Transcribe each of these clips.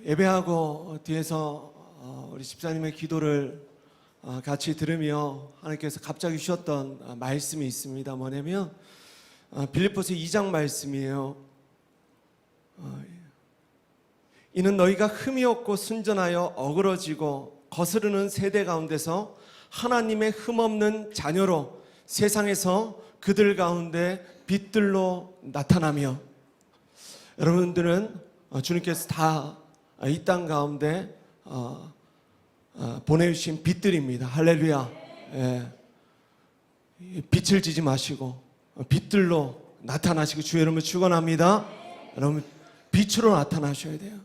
예배하고 뒤에서 우리 집사님의 기도를 같이 들으며 하나님께서 갑자기 주셨던 말씀이 있습니다. 뭐냐면 빌립보서 2장 말씀이에요. 이는 너희가 흠이 없고 순전하여 어그러지고 거스르는 세대 가운데서 하나님의 흠없는 자녀로 세상에서 그들 가운데 빛들로 나타나며, 여러분들은 주님께서 다 이 땅 가운데 보내주신 빛들입니다. 할렐루야. 예. 빛을 지지 마시고 빛들로 나타나시고 주의 이름을 축원합니다. 여러분 빛으로 나타나셔야 돼요.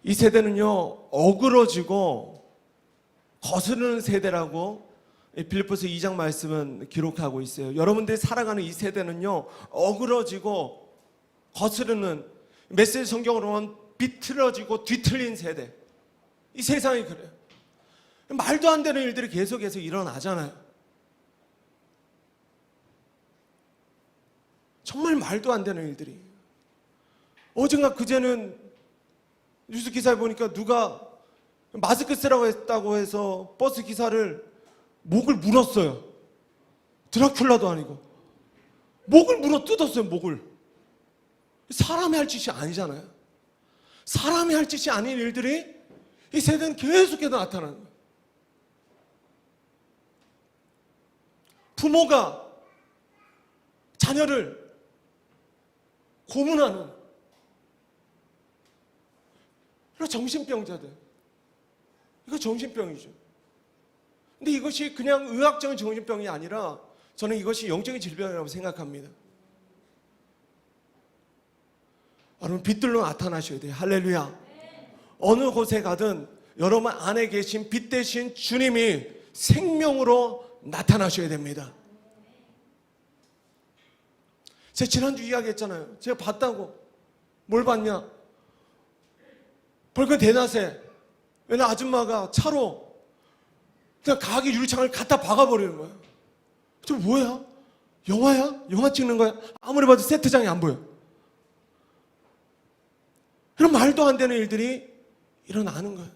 이 세대는요 어그러지고 거스르는 세대라고 빌립보서 2장 말씀은 기록하고 있어요. 여러분들이 살아가는 이 세대는요 어그러지고 거스르는, 메시지 성경으로 보면 비틀어지고 뒤틀린 세대. 이 세상이 그래요. 말도 안 되는 일들이 계속해서 일어나잖아요. 정말 말도 안 되는 일들이. 어젠가 그제는 뉴스 기사에 보니까 누가 마스크 쓰라고 했다고 해서 버스 기사를 목을 물었어요. 드라큘라도 아니고 목을 물어 뜯었어요. 목을. 사람이 할 짓이 아니잖아요. 사람이 할 짓이 아닌 일들이 이 세대는 계속해서 나타나는 거예요. 부모가 자녀를 고문하는 이거 정신병자들. 이거 정신병이죠. 근데 이것이 그냥 의학적인 정신병이 아니라 저는 이것이 영적인 질병이라고 생각합니다. 여러분 빛들로 나타나셔야 돼요. 할렐루야. 어느 곳에 가든 여러분 안에 계신 빛 대신 주님이 생명으로 나타나셔야 됩니다. 제가 지난주 이야기했잖아요. 제가 봤다고. 뭘 봤냐? 벌금 대낮에 어느 아줌마가 차로 그냥 가게 유리창을 갖다 박아버리는 거예요. 저 뭐야? 영화야? 영화 찍는 거야? 아무리 봐도 세트장이 안 보여. 이런 말도 안 되는 일들이 일어나는 거예요.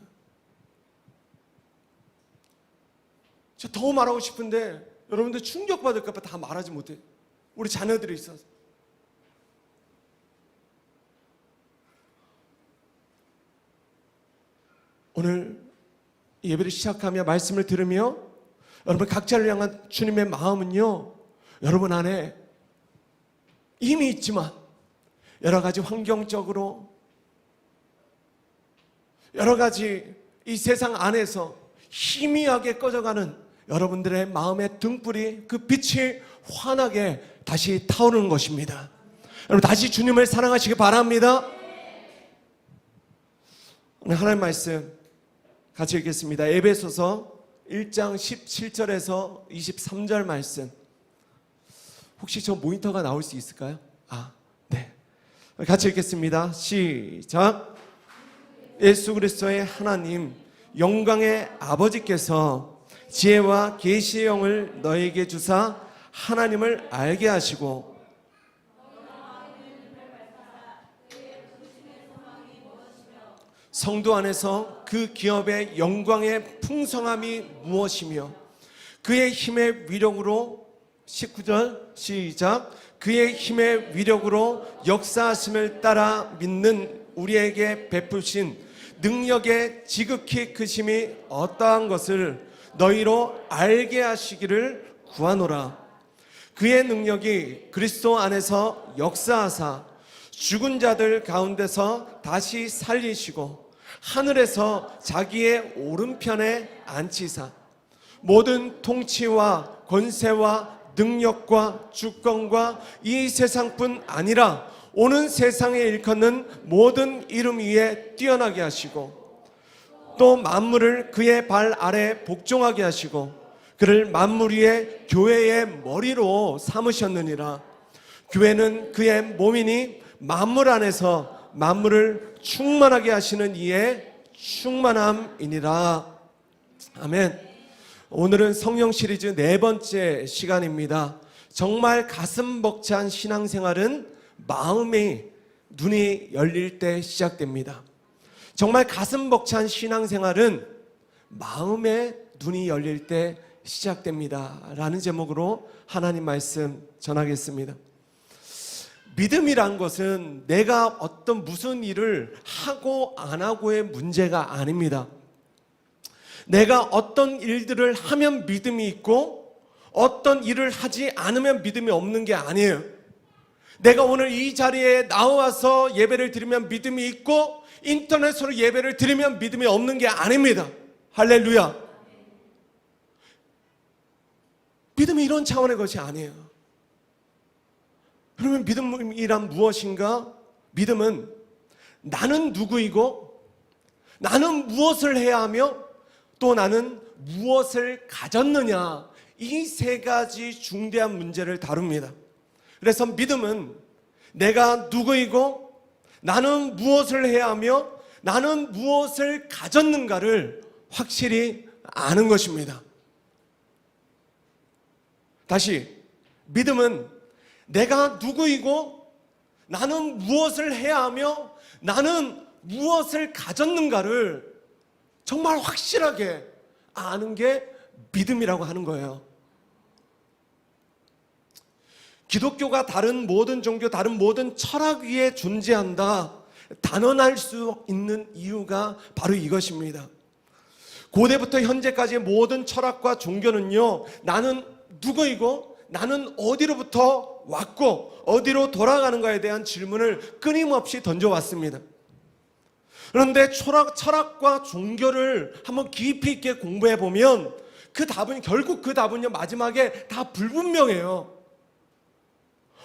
제가 더 말하고 싶은데 여러분들 충격받을까 봐 다 말하지 못해요. 우리 자녀들이 있어서. 오늘 예배를 시작하며 말씀을 들으며 여러분 각자를 향한 주님의 마음은요 여러분 안에 이미 있지만 여러 가지 환경적으로 여러 가지 이 세상 안에서 희미하게 꺼져가는 여러분들의 마음의 등불이 그 빛이 환하게 다시 타오르는 것입니다. 여러분 다시 주님을 사랑하시기 바랍니다. 오늘 하나님 말씀 같이 읽겠습니다. 에베소서 1장 17절에서 23절 말씀. 혹시 저 모니터가 나올 수 있을까요? 네. 같이 읽겠습니다. 시작. 예수 그리스도의 하나님 영광의 아버지께서 지혜와 계시의 영을 너에게 주사 하나님을 알게 하시고 성도 안에서 그 기업의 영광의 풍성함이 무엇이며 그의 힘의 위력으로 19절 시작. 그의 힘의 위력으로 역사하심을 따라 믿는 우리에게 베푸신 능력의 지극히 크심이 어떠한 것을 너희로 알게 하시기를 구하노라. 그의 능력이 그리스도 안에서 역사하사 죽은 자들 가운데서 다시 살리시고 하늘에서 자기의 오른편에 앉히사 모든 통치와 권세와 능력과 주권과 이 세상뿐 아니라 오는 세상에 일컫는 모든 이름 위에 뛰어나게 하시고 또 만물을 그의 발 아래 복종하게 하시고 그를 만물 위에 교회의 머리로 삼으셨느니라. 교회는 그의 몸이니 만물 안에서 만물을 충만하게 하시는 이의 충만함이니라. 아멘. 오늘은 성령 시리즈 4번째 시간입니다. 정말 가슴 벅찬 신앙생활은 마음이 눈이 열릴 때 시작됩니다. 정말 가슴 벅찬 신앙생활은 마음의 눈이 열릴 때 시작됩니다. 라는 제목으로 하나님 말씀 전하겠습니다. 믿음이란 것은 내가 어떤 무슨 일을 하고 안 하고의 문제가 아닙니다. 내가 어떤 일들을 하면 믿음이 있고 어떤 일을 하지 않으면 믿음이 없는 게 아니에요. 내가 오늘 이 자리에 나와서 예배를 드리면 믿음이 있고 인터넷으로 예배를 드리면 믿음이 없는 게 아닙니다. 할렐루야. 믿음이 이런 차원의 것이 아니에요. 그러면 믿음이란 무엇인가? 믿음은 나는 누구이고 나는 무엇을 해야 하며 또 나는 무엇을 가졌느냐, 이 세 가지 중대한 문제를 다룹니다. 그래서 믿음은 내가 누구이고 나는 무엇을 해야 하며 나는 무엇을 가졌는가를 확실히 아는 것입니다. 다시, 믿음은 내가 누구이고 나는 무엇을 해야 하며 나는 무엇을 가졌는가를 정말 확실하게 아는 게 믿음이라고 하는 거예요. 기독교가 다른 모든 종교, 다른 모든 철학 위에 존재한다, 단언할 수 있는 이유가 바로 이것입니다. 고대부터 현재까지의 모든 철학과 종교는요, 나는 누구이고 나는 어디로부터 왔고 어디로 돌아가는가에 대한 질문을 끊임없이 던져왔습니다. 그런데 철학과 종교를 한번 깊이 있게 공부해 보면 결국 그 답은요, 마지막에 다 불분명해요.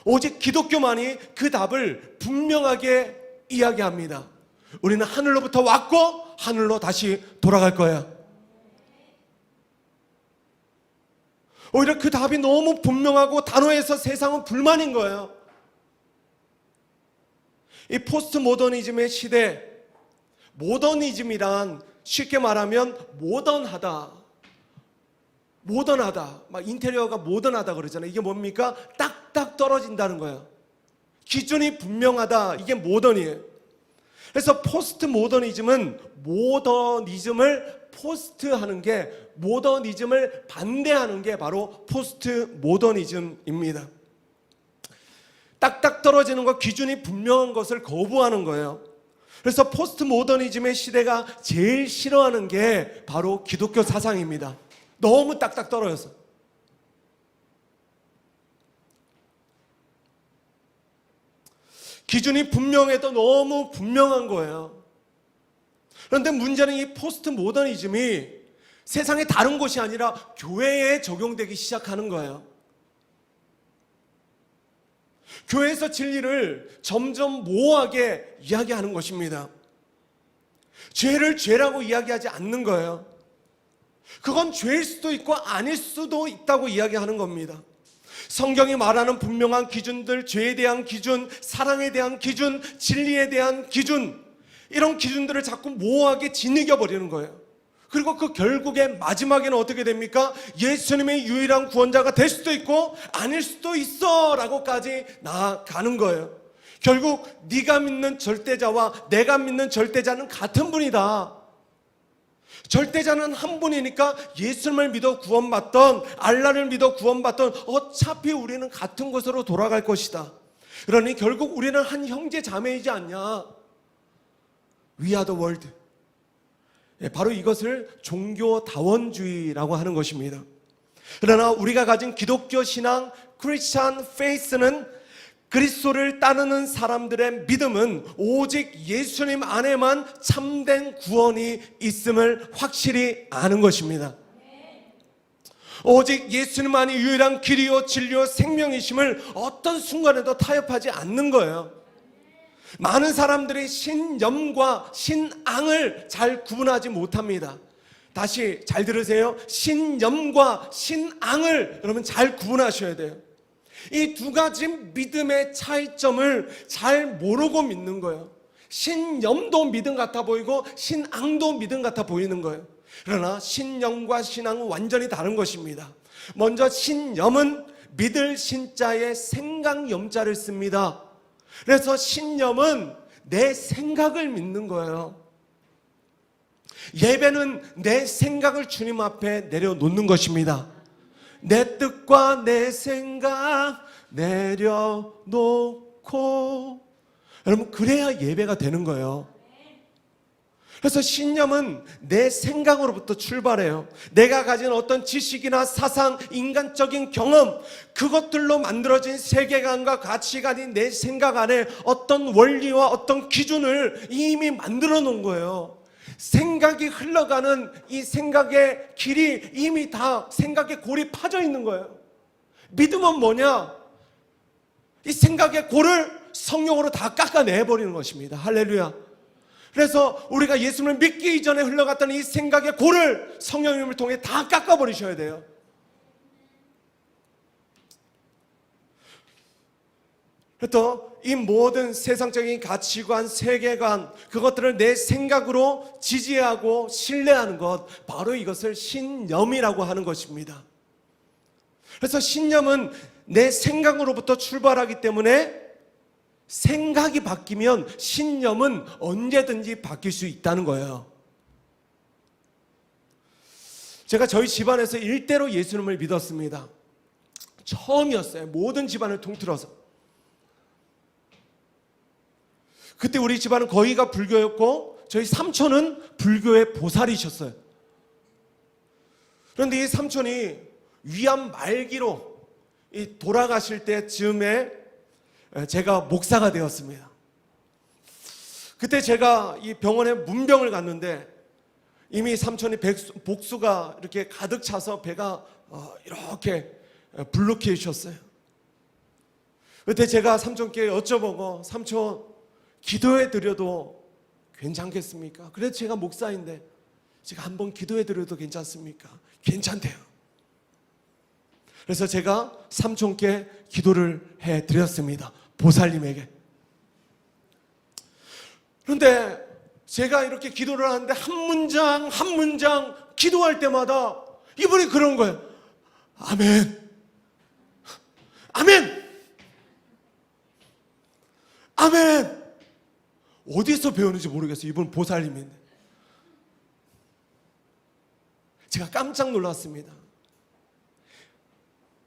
오직 기독교만이 그 답을 분명하게 이야기합니다. 우리는 하늘로부터 왔고 하늘로 다시 돌아갈 거야. 오히려 그 답이 너무 분명하고 단호해서 세상은 불만인 거예요. 이 포스트 모더니즘의 시대, 모더니즘이란 쉽게 말하면 모던하다, 막 인테리어가 모던하다 그러잖아요. 이게 뭡니까? 딱딱 떨어진다는 거예요. 기준이 분명하다, 이게 모던이에요. 그래서 포스트 모더니즘은 모더니즘을 포스트하는 게, 모더니즘을 반대하는 게 바로 포스트 모더니즘입니다. 딱딱 떨어지는 것, 기준이 분명한 것을 거부하는 거예요. 그래서 포스트 모더니즘의 시대가 제일 싫어하는 게 바로 기독교 사상입니다. 너무 딱딱 떨어져서. 기준이 분명해도 너무 분명한 거예요. 그런데 문제는 이 포스트 모더니즘이 세상의 다른 곳이 아니라 교회에 적용되기 시작하는 거예요. 교회에서 진리를 점점 모호하게 이야기하는 것입니다. 죄를 죄라고 이야기하지 않는 거예요. 그건 죄일 수도 있고 아닐 수도 있다고 이야기하는 겁니다. 성경이 말하는 분명한 기준들, 죄에 대한 기준, 사랑에 대한 기준, 진리에 대한 기준, 이런 기준들을 자꾸 모호하게 짓이겨 버리는 거예요. 그리고 그 결국에 마지막에는 어떻게 됩니까? 예수님의 유일한 구원자가 될 수도 있고 아닐 수도 있어 라고까지 나아가는 거예요. 결국 네가 믿는 절대자와 내가 믿는 절대자는 같은 분이다. 절대자는 한 분이니까 예수님을 믿어 구원받던 알라를 믿어 구원받던 어차피 우리는 같은 곳으로 돌아갈 것이다. 그러니 결국 우리는 한 형제 자매이지 않냐. We are the world. 바로 이것을 종교다원주의라고 하는 것입니다. 그러나 우리가 가진 기독교 신앙, 크리스찬 페이스는, 그리스도를 따르는 사람들의 믿음은 오직 예수님 안에만 참된 구원이 있음을 확실히 아는 것입니다. 오직 예수님만이 유일한 길이요 진리요 생명이심을 어떤 순간에도 타협하지 않는 거예요. 많은 사람들이 신념과 신앙을 잘 구분하지 못합니다. 다시 잘 들으세요. 신념과 신앙을 여러분 잘 구분하셔야 돼요. 이 두 가지 믿음의 차이점을 잘 모르고 믿는 거예요. 신념도 믿음 같아 보이고 신앙도 믿음 같아 보이는 거예요. 그러나 신념과 신앙은 완전히 다른 것입니다. 먼저 신념은 믿을 신자에 생각염자를 씁니다. 그래서 신념은 내 생각을 믿는 거예요. 예배는 내 생각을 주님 앞에 내려놓는 것입니다. 내 뜻과 내 생각 내려놓고, 여러분, 그래야 예배가 되는 거예요. 그래서 신념은 내 생각으로부터 출발해요. 내가 가진 어떤 지식이나 사상, 인간적인 경험, 그것들로 만들어진 세계관과 가치관이 내 생각 안에 어떤 원리와 어떤 기준을 이미 만들어 놓은 거예요. 생각이 흘러가는 이 생각의 길이 이미 다 생각의 골이 파져 있는 거예요. 믿음은 뭐냐? 이 생각의 골을 성령으로 다 깎아내버리는 것입니다. 할렐루야. 그래서 우리가 예수님을 믿기 이전에 흘러갔던 이 생각의 골을 성령님을 통해 다 깎아버리셔야 돼요. 또 이 모든 세상적인 가치관, 세계관, 그것들을 내 생각으로 지지하고 신뢰하는 것, 바로 이것을 신념이라고 하는 것입니다. 그래서 신념은 내 생각으로부터 출발하기 때문에 생각이 바뀌면 신념은 언제든지 바뀔 수 있다는 거예요. 제가 저희 집안에서 일대로 예수님을 믿었습니다. 처음이었어요. 모든 집안을 통틀어서. 그때 우리 집안은 거의가 불교였고 저희 삼촌은 불교의 보살이셨어요. 그런데 이 삼촌이 위암 말기로 돌아가실 때쯤에 제가 목사가 되었습니다. 그때 제가 이 병원에 문병을 갔는데 이미 삼촌이 복수가 이렇게 가득 차서 배가 이렇게 불룩해지셨어요. 그때 제가 삼촌께 여쭤보고, 삼촌 기도해 드려도 괜찮겠습니까? 그래도 제가 목사인데 제가 한번 기도해 드려도 괜찮습니까? 괜찮대요. 그래서 제가 삼촌께 기도를 해 드렸습니다. 보살님에게. 그런데 제가 이렇게 기도를 하는데 한 문장 한 문장 기도할 때마다 이분이 그런 거예요. 아멘, 아멘, 아멘. 어디서 배우는지 모르겠어요. 이분 보살님인데. 제가 깜짝 놀랐습니다.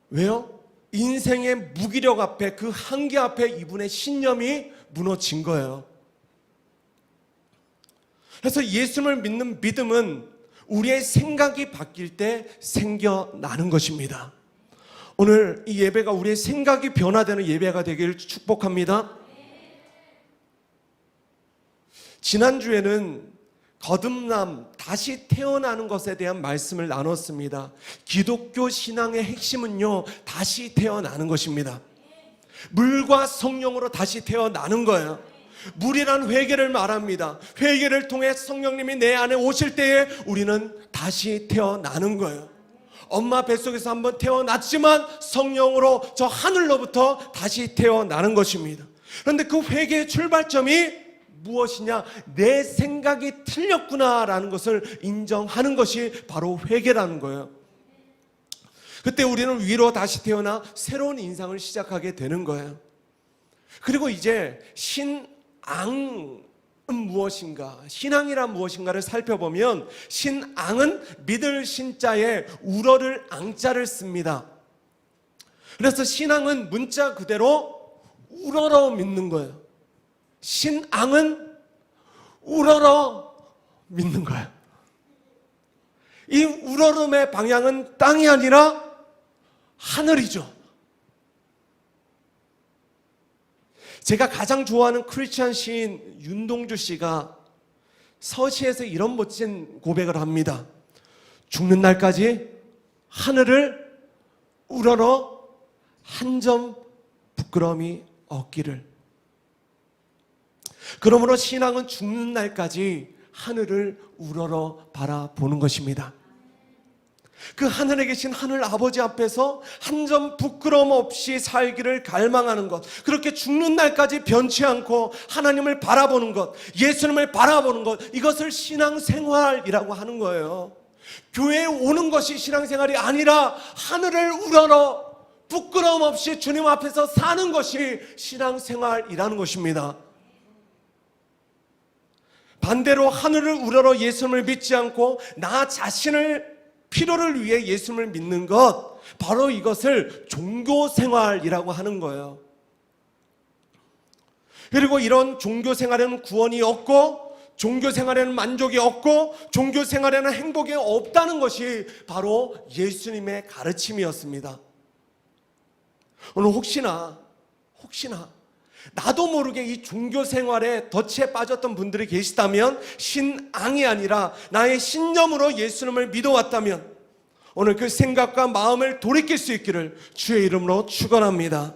왜요? 인생의 무기력 앞에, 그 한계 앞에 이분의 신념이 무너진 거예요. 그래서 예수님을 믿는 믿음은 우리의 생각이 바뀔 때 생겨나는 것입니다. 오늘 이 예배가 우리의 생각이 변화되는 예배가 되기를 축복합니다. 지난주에는 거듭남, 다시 태어나는 것에 대한 말씀을 나눴습니다. 기독교 신앙의 핵심은요, 다시 태어나는 것입니다. 물과 성령으로 다시 태어나는 거예요. 물이란 회개를 말합니다. 회개를 통해 성령님이 내 안에 오실 때에 우리는 다시 태어나는 거예요. 엄마 뱃속에서 한번 태어났지만 성령으로 저 하늘로부터 다시 태어나는 것입니다. 그런데 그 회개의 출발점이 무엇이냐? 내 생각이 틀렸구나라는 것을 인정하는 것이 바로 회개라는 거예요. 그때 우리는 위로 다시 태어나 새로운 인생을 시작하게 되는 거예요. 그리고 이제 신앙은 무엇인가? 신앙이란 무엇인가를 살펴보면 신앙은 믿을 신자에 우러를 앙자를 씁니다. 그래서 신앙은 문자 그대로 우러러 믿는 거예요. 신앙은 우러러 믿는 거예요. 이 우러름의 방향은 땅이 아니라 하늘이죠. 제가 가장 좋아하는 크리스찬 시인 윤동주 씨가 서시에서 이런 멋진 고백을 합니다. 죽는 날까지 하늘을 우러러 한 점 부끄러움이 없기를. 그러므로 신앙은 죽는 날까지 하늘을 우러러 바라보는 것입니다. 그 하늘에 계신 하늘 아버지 앞에서 한 점 부끄러움 없이 살기를 갈망하는 것, 그렇게 죽는 날까지 변치 않고 하나님을 바라보는 것, 예수님을 바라보는 것, 이것을 신앙생활이라고 하는 거예요. 교회에 오는 것이 신앙생활이 아니라 하늘을 우러러 부끄러움 없이 주님 앞에서 사는 것이 신앙생활이라는 것입니다. 반대로 하늘을 우러러 예수님을 믿지 않고 나 자신을 필요를 위해 예수님을 믿는 것, 바로 이것을 종교생활이라고 하는 거예요. 그리고 이런 종교생활에는 구원이 없고, 종교생활에는 만족이 없고, 종교생활에는 행복이 없다는 것이 바로 예수님의 가르침이었습니다. 오늘 혹시나 나도 모르게 이 종교생활에 덫에 빠졌던 분들이 계시다면, 신앙이 아니라 나의 신념으로 예수님을 믿어왔다면 오늘 그 생각과 마음을 돌이킬 수 있기를 주의 이름으로 축원합니다.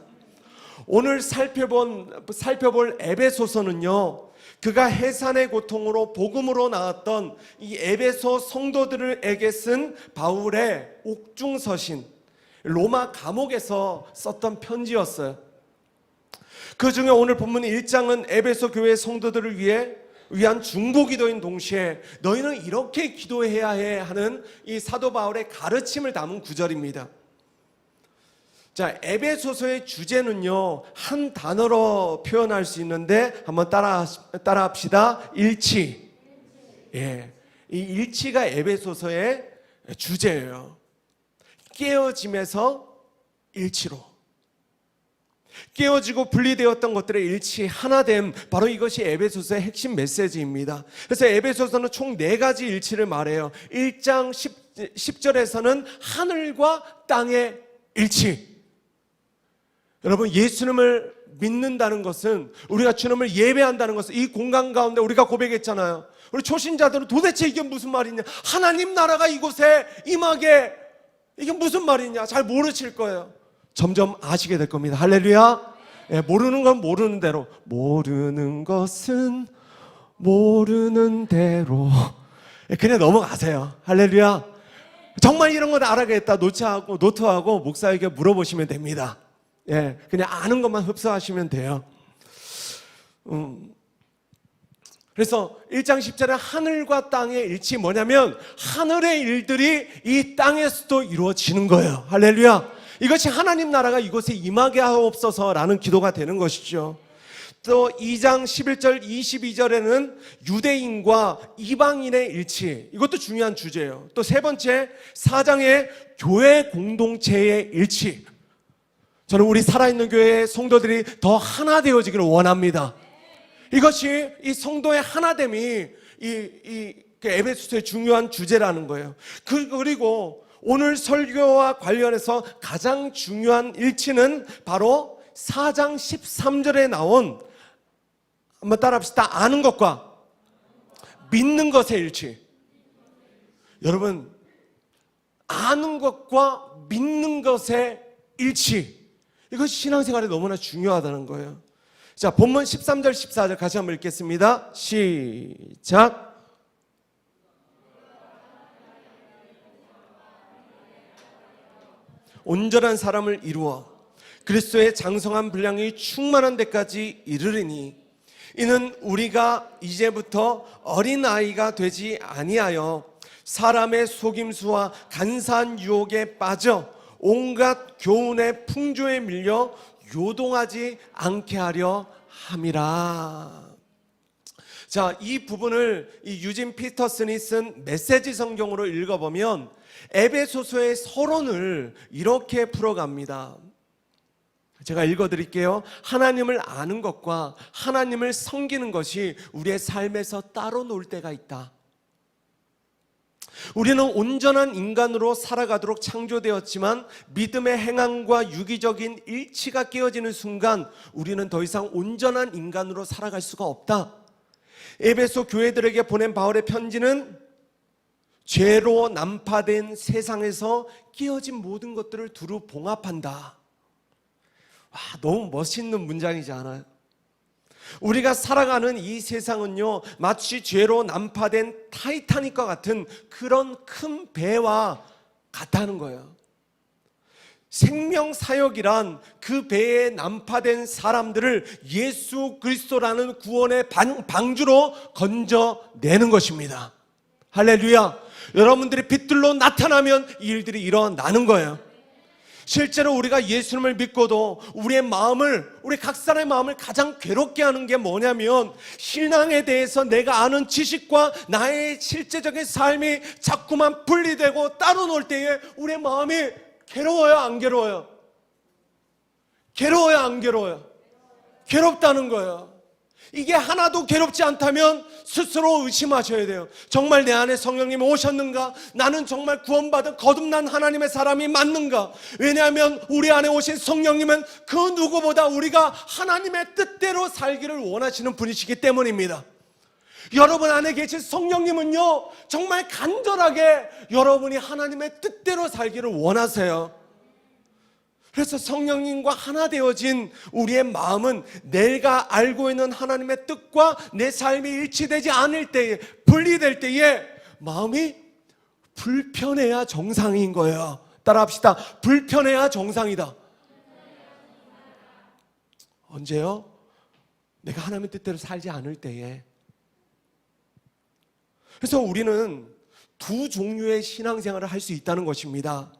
오늘 살펴볼 에베소서는요, 그가 해산의 고통으로 복음으로 나왔던 이 에베소 성도들에게 쓴 바울의 옥중서신, 로마 감옥에서 썼던 편지였어요. 그 중에 오늘 본문 1장은 에베소 교회 성도들을 위한 중보기도인 동시에 너희는 이렇게 기도해야 해 하는 이 사도 바울의 가르침을 담은 구절입니다. 자, 에베소서의 주제는요, 한 단어로 표현할 수 있는데 한번 따라합시다. 일치. 예, 이 일치가 에베소서의 주제예요. 깨어짐에서 일치로, 깨어지고 분리되었던 것들의 일치, 하나됨, 바로 이것이 에베소서의 핵심 메시지입니다. 그래서 에베소서는 총 4가지 일치를 말해요. 1장 10절에서는 하늘과 땅의 일치. 여러분, 예수님을 믿는다는 것은, 우리가 주님을 예배한다는 것은, 이 공간 가운데 우리가 고백했잖아요. 우리 초신자들은 도대체 이게 무슨 말이냐, 하나님 나라가 이곳에 임하게, 이게 무슨 말이냐 잘 모르실 거예요. 점점 아시게 될 겁니다. 할렐루야. 예, 모르는 건 모르는 대로, 모르는 것은 모르는 대로, 예, 그냥 넘어가세요. 할렐루야. 정말 이런 건 알아야겠다 노트하고 목사에게 물어보시면 됩니다. 예, 그냥 아는 것만 흡수하시면 돼요. 그래서 1장 10절에 하늘과 땅의 일치, 뭐냐면 하늘의 일들이 이 땅에서도 이루어지는 거예요. 할렐루야. 이것이 하나님 나라가 이곳에 임하게 하옵소서라는 기도가 되는 것이죠. 또 2장 11절 22절에는 유대인과 이방인의 일치, 이것도 중요한 주제예요. 또 세 번째 4장의 교회 공동체의 일치. 저는 우리 살아있는 교회의 성도들이 더 하나 되어지기를 원합니다. 이것이 이 성도의 하나됨이 이 에베소서의 중요한 주제라는 거예요. 그리고 오늘 설교와 관련해서 가장 중요한 일치는 바로 4장 13절에 나온, 한번 따라합시다. 아는 것과 믿는 것의 일치. 여러분, 아는 것과 믿는 것의 일치, 이것이 신앙생활에 너무나 중요하다는 거예요. 자, 본문 13절 14절 같이 한번 읽겠습니다. 시작. 온전한 사람을 이루어 그리스도의 장성한 분량이 충만한 데까지 이르리니, 이는 우리가 이제부터 어린아이가 되지 아니하여 사람의 속임수와 간사한 유혹에 빠져 온갖 교훈의 풍조에 밀려 요동하지 않게 하려 함이라. 자, 이 부분을 이 유진 피터슨이 쓴 메시지 성경으로 읽어보면 에베소서의 서론을 이렇게 풀어갑니다. 제가 읽어드릴게요. 하나님을 아는 것과 하나님을 섬기는 것이 우리의 삶에서 따로 놀 때가 있다. 우리는 온전한 인간으로 살아가도록 창조되었지만 믿음의 행함과 유기적인 일치가 깨어지는 순간 우리는 더 이상 온전한 인간으로 살아갈 수가 없다. 에베소 교회들에게 보낸 바울의 편지는 죄로 난파된 세상에서 깨어진 모든 것들을 두루 봉합한다. 와, 너무 멋있는 문장이지 않아요? 우리가 살아가는 이 세상은요, 마치 죄로 난파된 타이타닉과 같은 그런 큰 배와 같다는 거예요. 생명사역이란 그 배에 난파된 사람들을 예수 그리스도라는 구원의 방주로 건져내는 것입니다. 할렐루야. 여러분들이 빛들로 나타나면 이 일들이 일어나는 거예요. 실제로 우리가 예수님을 믿고도 우리 각 사람의 마음을 가장 괴롭게 하는 게 뭐냐면, 신앙에 대해서 내가 아는 지식과 나의 실제적인 삶이 자꾸만 분리되고 따로 놀 때에 우리의 마음이 괴로워요, 안 괴로워요? 괴로워요, 안 괴로워요? 괴롭다는 거예요. 이게 하나도 괴롭지 않다면 스스로 의심하셔야 돼요. 정말 내 안에 성령님이 오셨는가? 나는 정말 구원받은 거듭난 하나님의 사람이 맞는가? 왜냐하면 우리 안에 오신 성령님은 그 누구보다 우리가 하나님의 뜻대로 살기를 원하시는 분이시기 때문입니다. 여러분 안에 계신 성령님은요, 정말 간절하게 여러분이 하나님의 뜻대로 살기를 원하세요. 그래서 성령님과 하나 되어진 우리의 마음은 내가 알고 있는 하나님의 뜻과 내 삶이 일치되지 않을 때에, 분리될 때에 마음이 불편해야 정상인 거예요. 따라합시다. 불편해야 정상이다. 언제요? 내가 하나님의 뜻대로 살지 않을 때에. 그래서 우리는 두 종류의 신앙생활을 할 수 있다는 것입니다.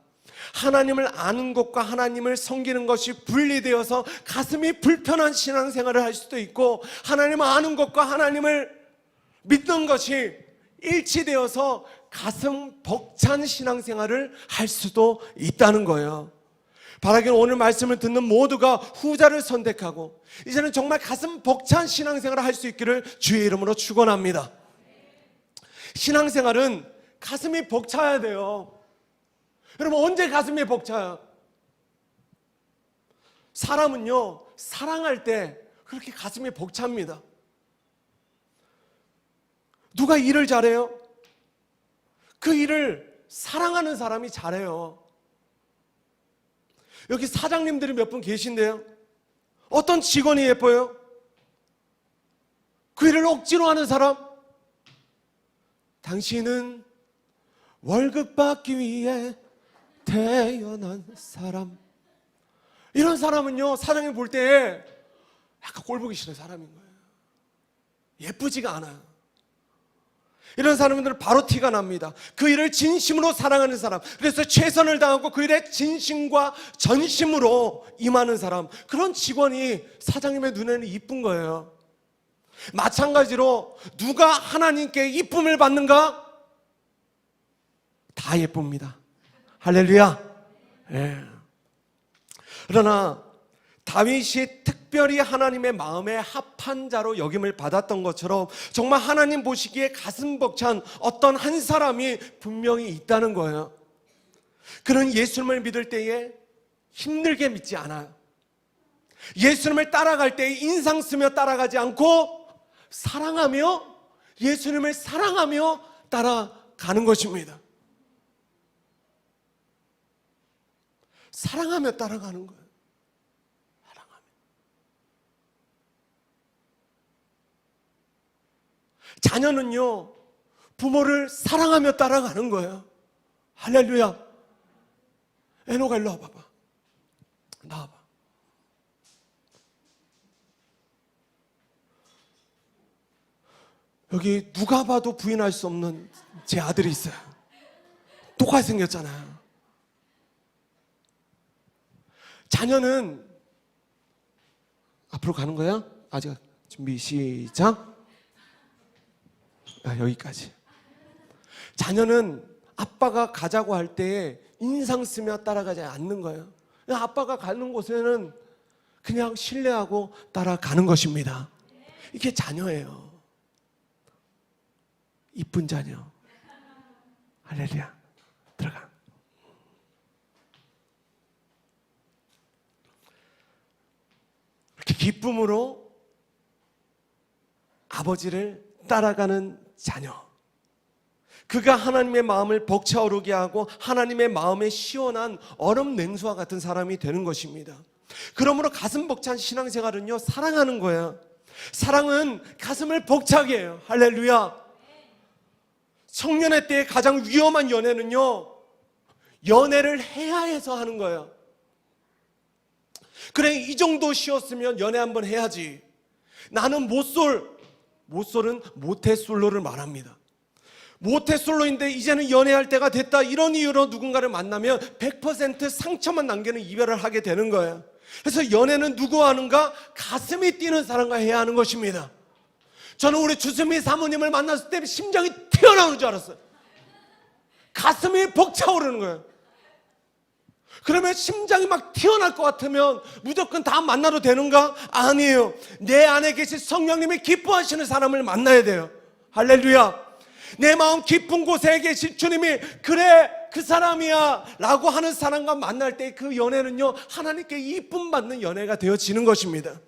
하나님을 아는 것과 하나님을 섬기는 것이 분리되어서 가슴이 불편한 신앙생활을 할 수도 있고, 하나님을 아는 것과 하나님을 믿는 것이 일치되어서 가슴 벅찬 신앙생활을 할 수도 있다는 거예요. 바라기는 오늘 말씀을 듣는 모두가 후자를 선택하고 이제는 정말 가슴 벅찬 신앙생활을 할 수 있기를 주의 이름으로 축원합니다. 신앙생활은 가슴이 벅차야 돼요. 여러분, 언제 가슴이 벅차요? 사람은요, 사랑할 때 그렇게 가슴이 벅찹니다. 누가 일을 잘해요? 그 일을 사랑하는 사람이 잘해요. 여기 사장님들이 몇 분 계신데요, 어떤 직원이 예뻐요? 그 일을 억지로 하는 사람? 당신은 월급 받기 위해 태어난 사람. 이런 사람은요, 사장님 볼 때 약간 꼴 보기 싫은 사람인 거예요. 예쁘지가 않아요. 이런 사람들은 바로 티가 납니다. 그 일을 진심으로 사랑하는 사람, 그래서 최선을 다하고 그 일에 진심과 전심으로 임하는 사람, 그런 직원이 사장님의 눈에는 이쁜 거예요. 마찬가지로 누가 하나님께 이쁨을 받는가? 다 예쁩니다. 할렐루야. 예. 그러나 다윗이 특별히 하나님의 마음에 합한 자로 여김을 받았던 것처럼 정말 하나님 보시기에 가슴 벅찬 어떤 한 사람이 분명히 있다는 거예요. 그는 예수님을 믿을 때에 힘들게 믿지 않아요. 예수님을 따라갈 때에 인상 쓰며 따라가지 않고 사랑하며, 예수님을 사랑하며 따라가는 것입니다. 사랑하며 따라가는 거예요. 사랑하며. 자녀는요, 부모를 사랑하며 따라가는 거예요. 할렐루야. 에노가 일로 와봐봐. 나와봐. 여기 누가 봐도 부인할 수 없는 제 아들이 있어요. 똑같이 생겼잖아요. 자녀는 앞으로 가는 거야? 아직. 준비 시작. 여기까지. 자녀는 아빠가 가자고 할 때 인상 쓰며 따라가지 않는 거예요. 아빠가 가는 곳에는 그냥 신뢰하고 따라가는 것입니다. 이게 자녀예요. 이쁜 자녀. 할렐루야. 들어가. 이렇게 기쁨으로 아버지를 따라가는 자녀. 그가 하나님의 마음을 벅차오르게 하고 하나님의 마음에 시원한 얼음 냉수와 같은 사람이 되는 것입니다. 그러므로 가슴 벅찬 신앙생활은요, 사랑하는 거예요. 사랑은 가슴을 벅차게 해요. 할렐루야. 청년의 때의 가장 위험한 연애는요, 연애를 해야 해서 하는 거예요. 그래, 이 정도 쉬었으면 연애 한번 해야지. 나는 못솔은 모태솔로를 말합니다. 모태솔로인데 이제는 연애할 때가 됐다, 이런 이유로 누군가를 만나면 100% 상처만 남기는 이별을 하게 되는 거예요. 그래서 연애는 누구와 하는가? 가슴이 뛰는 사람과 해야 하는 것입니다. 저는 우리 주수미 사모님을 만났을 때 심장이 튀어나오는 줄 알았어요. 가슴이 벅차오르는 거예요. 그러면 심장이 막 튀어날 것 같으면 무조건 다 만나도 되는가? 아니에요. 내 안에 계신 성령님이 기뻐하시는 사람을 만나야 돼요. 할렐루야. 내 마음 깊은 곳에 계신 주님이 그래 그 사람이야 라고 하는 사람과 만날 때 그 연애는요, 하나님께 이쁨 받는 연애가 되어지는 것입니다.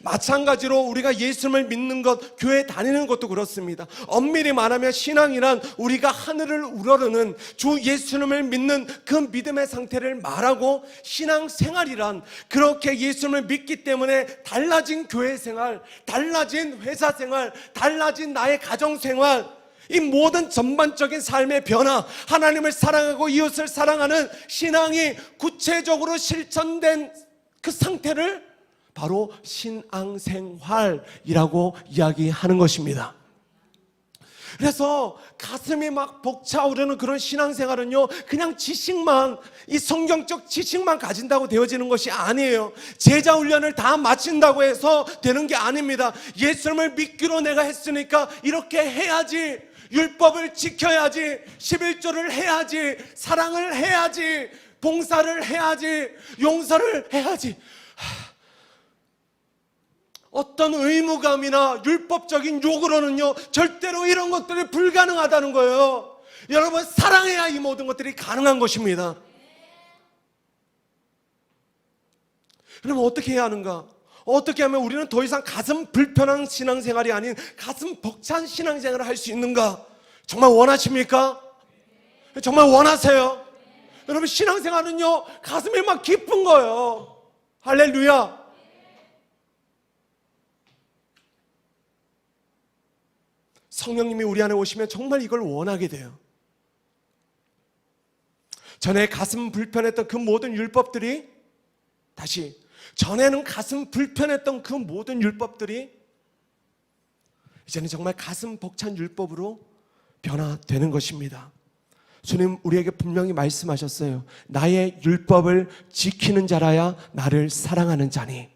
마찬가지로 우리가 예수님을 믿는 것, 교회 다니는 것도 그렇습니다. 엄밀히 말하면 신앙이란 우리가 하늘을 우러르는 주 예수님을 믿는 그 믿음의 상태를 말하고, 신앙생활이란 그렇게 예수님을 믿기 때문에 달라진 교회 생활, 달라진 회사 생활, 달라진 나의 가정 생활, 이 모든 전반적인 삶의 변화, 하나님을 사랑하고 이웃을 사랑하는 신앙이 구체적으로 실천된 그 상태를 바로 신앙생활이라고 이야기하는 것입니다. 그래서 가슴이 막 벅차오르는 그런 신앙생활은요, 그냥 지식만, 이 성경적 지식만 가진다고 되어지는 것이 아니에요. 제자 훈련을 다 마친다고 해서 되는 게 아닙니다. 예수님을 믿기로 내가 했으니까 이렇게 해야지, 율법을 지켜야지, 11조를 해야지, 사랑을 해야지, 봉사를 해야지, 용서를 해야지, 어떤 의무감이나 율법적인 욕으로는요, 절대로 이런 것들이 불가능하다는 거예요. 여러분, 사랑해야 이 모든 것들이 가능한 것입니다. 그러면 어떻게 해야 하는가? 어떻게 하면 우리는 더 이상 가슴 불편한 신앙생활이 아닌 가슴 벅찬 신앙생활을 할 수 있는가? 정말 원하십니까? 정말 원하세요? 여러분, 신앙생활은요, 가슴이 막 기쁜 거예요. 할렐루야. 성령님이 우리 안에 오시면 정말 이걸 원하게 돼요. 전에 가슴 불편했던 그 모든 율법들이 다시, 전에는 가슴 불편했던 그 모든 율법들이 이제는 정말 가슴 벅찬 율법으로 변화되는 것입니다. 주님 우리에게 분명히 말씀하셨어요. 나의 율법을 지키는 자라야 나를 사랑하는 자니.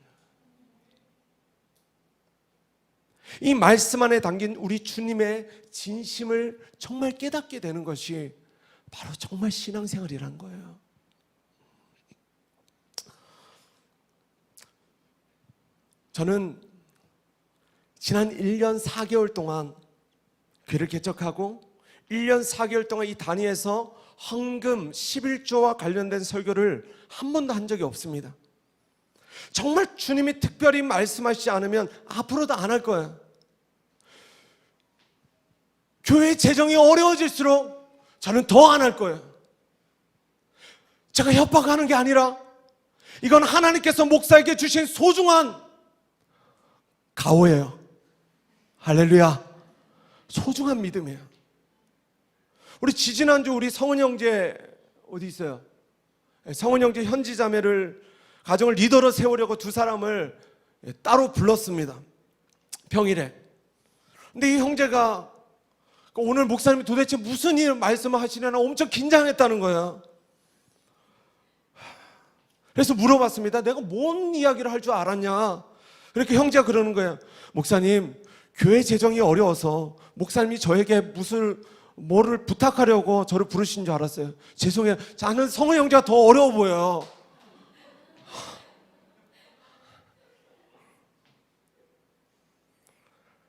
이 말씀 안에 담긴 우리 주님의 진심을 정말 깨닫게 되는 것이 바로 정말 신앙생활이란 거예요. 저는 지난 1년 4개월 동안 교회를 개척하고 1년 4개월 동안 이 단위에서 헌금 11조와 관련된 설교를 한 번도 한 적이 없습니다. 정말 주님이 특별히 말씀하시지 않으면 앞으로도 안 할 거예요. 교회 재정이 어려워질수록 저는 더 안 할 거예요. 제가 협박하는 게 아니라 이건 하나님께서 목사에게 주신 소중한 가오예요. 할렐루야. 소중한 믿음이에요. 우리 지지난주 우리 성은 형제 어디 있어요? 성은 형제 현지 자매를 가정을 리더로 세우려고 두 사람을 따로 불렀습니다. 평일에. 근데 이 형제가 오늘 목사님이 도대체 무슨 일 말씀을 하시려나 엄청 긴장했다는 거예요. 그래서 물어봤습니다. 내가 뭔 이야기를 할 줄 알았냐? 그렇게 형제가 그러는 거예요. 목사님, 교회 재정이 어려워서 목사님이 저에게 뭐를 부탁하려고 저를 부르신 줄 알았어요. 죄송해요. 저는 성우 형제가 더 어려워 보여요.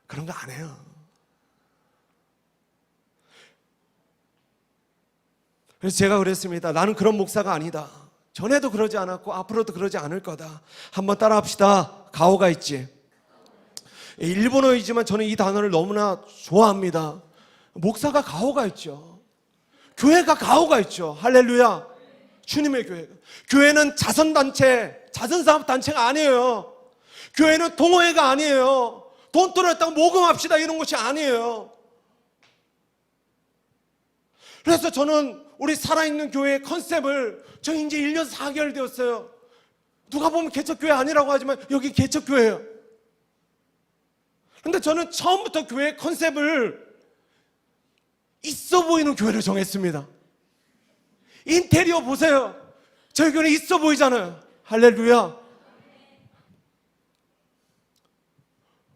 그런 거 안 해요. 그래서 제가 그랬습니다. 나는 그런 목사가 아니다. 전에도 그러지 않았고 앞으로도 그러지 않을 거다. 한번 따라합시다. 가오가 있지. 일본어이지만 저는 이 단어를 너무나 좋아합니다. 목사가 가오가 있죠. 교회가 가오가 있죠. 할렐루야. 주님의 교회가. 교회는 자선단체, 자선사업단체가 아니에요. 교회는 동호회가 아니에요. 돈 떨어졌다고 모금합시다 이런 것이 아니에요. 그래서 저는 우리 살아있는 교회의 컨셉을, 저 이제 1년 4개월 되었어요. 누가 보면 개척교회 아니라고 하지만 여기 개척교회예요. 근데 저는 처음부터 교회의 컨셉을 있어 보이는 교회를 정했습니다. 인테리어 보세요. 저희 교회는 있어 보이잖아요. 할렐루야.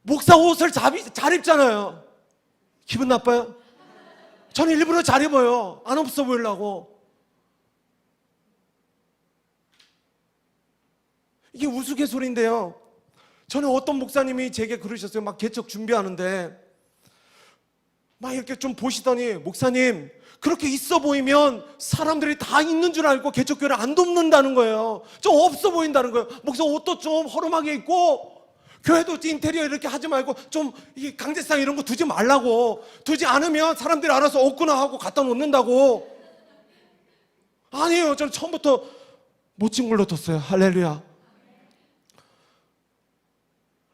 목사 옷을 잘 입잖아요. 기분 나빠요? 저는 일부러 잘 입어요. 안 없어 보이려고. 이게 우스갯소리인데요. 저는 어떤 목사님이 제게 그러셨어요. 막 개척 준비하는데 막 이렇게 좀 보시더니, 목사님 그렇게 있어 보이면 사람들이 다 있는 줄 알고 개척교회를 안 돕는다는 거예요. 좀 없어 보인다는 거예요. 목사 옷도 좀 허름하게 입고 교회도 인테리어 이렇게 하지 말고 좀 이 강제상 이런 거 두지 말라고. 두지 않으면 사람들이 알아서 없구나 하고 갖다 놓는다고. 아니에요. 저는 처음부터 멋진 걸로 뒀어요. 할렐루야.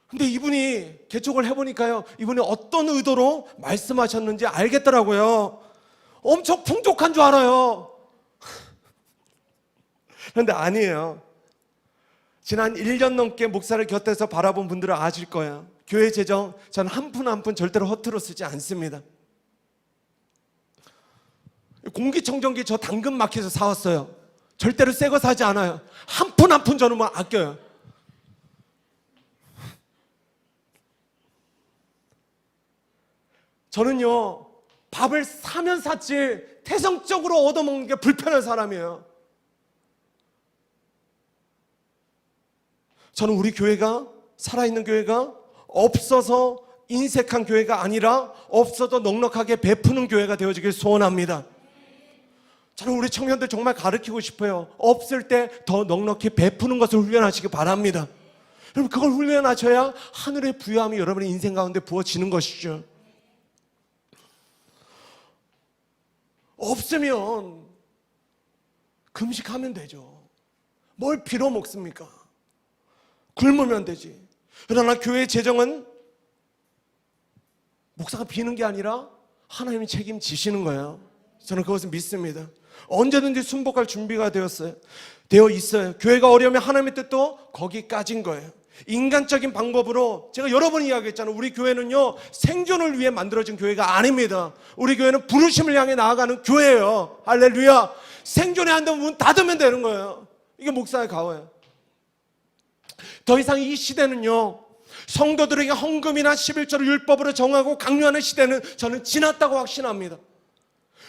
근데 이분이 개척을 해보니까요, 이분이 어떤 의도로 말씀하셨는지 알겠더라고요. 엄청 풍족한 줄 알아요. 그런데 아니에요. 지난 1년 넘게 목사를 곁에서 바라본 분들은 아실 거예요. 교회 재정 저는 한 푼 한 푼 절대로 허투루 쓰지 않습니다. 공기청정기 저 당근마켓에서 사왔어요. 절대로 새 거 사지 않아요. 한 푼 한 푼 저는 뭐 아껴요. 저는요, 밥을 사면 샀지 태성적으로 얻어먹는 게 불편한 사람이에요. 저는 우리 교회가, 살아있는 교회가 없어서 인색한 교회가 아니라 없어도 넉넉하게 베푸는 교회가 되어지길 소원합니다. 저는 우리 청년들 정말 가르치고 싶어요. 없을 때 더 넉넉히 베푸는 것을 훈련하시기 바랍니다. 여러분, 그걸 훈련하셔야 하늘의 부유함이 여러분의 인생 가운데 부어지는 것이죠. 없으면 금식하면 되죠. 뭘 빌어 먹습니까? 굶으면 되지. 그러나 교회 재정은 목사가 비는 게 아니라 하나님이 책임지시는 거예요. 저는 그것을 믿습니다. 언제든지 순복할 준비가 되어 있어요. 교회가 어려우면 하나님의 뜻도 거기까지인 거예요. 인간적인 방법으로, 제가 여러 번 이야기했잖아요. 우리 교회는요, 생존을 위해 만들어진 교회가 아닙니다. 우리 교회는 부르심을 향해 나아가는 교회예요. 할렐루야. 생존에 안 되면 문 닫으면 되는 거예요. 이게 목사의 가오예요. 더 이상 이 시대는요, 성도들에게 헌금이나 11조를 율법으로 정하고 강요하는 시대는 저는 지났다고 확신합니다.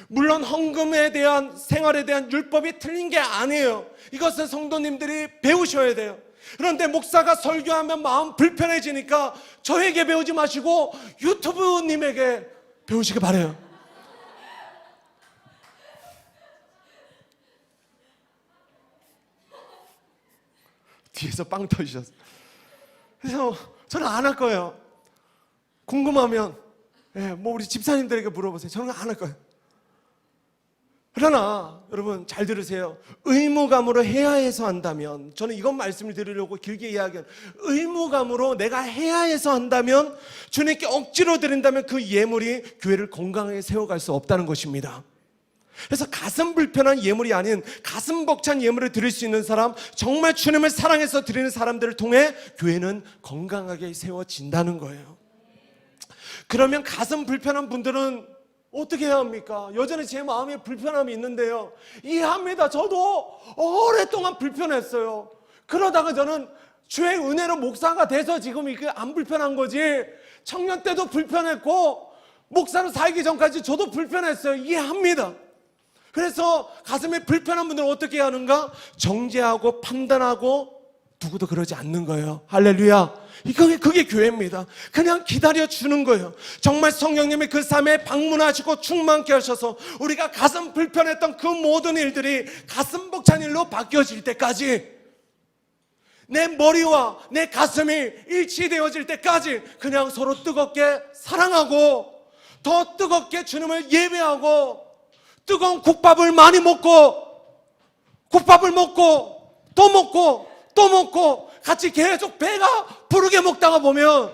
물론 헌금에 대한, 생활에 대한 율법이 틀린 게 아니에요. 이것은 성도님들이 배우셔야 돼요. 그런데 목사가 설교하면 마음 불편해지니까 저에게 배우지 마시고 유튜브님에게 배우시기 바라요. 뒤에서 빵 터지셨어요. 그래서 저는 안 할 거예요. 궁금하면 뭐 우리 집사님들에게 물어보세요. 저는 안 할 거예요. 그러나 여러분 잘 들으세요. 의무감으로 해야 해서 한다면, 저는 이것 말씀을 드리려고 길게 이야기해요. 의무감으로 내가 해야 해서 한다면, 주님께 억지로 드린다면 그 예물이 교회를 건강하게 세워갈 수 없다는 것입니다. 그래서 가슴 불편한 예물이 아닌 가슴 벅찬 예물을 드릴 수 있는 사람, 정말 주님을 사랑해서 드리는 사람들을 통해 교회는 건강하게 세워진다는 거예요. 그러면 가슴 불편한 분들은 어떻게 해야 합니까? 여전히 제 마음에 불편함이 있는데요, 이해합니다. 저도 오랫동안 불편했어요. 그러다가 저는 주의 은혜로 목사가 돼서 지금 이게 안 불편한 거지, 청년 때도 불편했고 목사로 살기 전까지 저도 불편했어요. 이해합니다. 그래서 가슴에 불편한 분들은 어떻게 해야 하는가? 정죄하고 판단하고 누구도 그러지 않는 거예요. 할렐루야. 그게 교회입니다. 그냥 기다려주는 거예요. 정말 성령님이 그 삶에 방문하시고 충만케 하셔서 우리가 가슴 불편했던 그 모든 일들이 가슴 벅찬 일로 바뀌어질 때까지, 내 머리와 내 가슴이 일치되어질 때까지 그냥 서로 뜨겁게 사랑하고 더 뜨겁게 주님을 예배하고 뜨거운 국밥을 많이 먹고, 국밥을 먹고 또 먹고 또 먹고 같이 계속 배가 부르게 먹다가 보면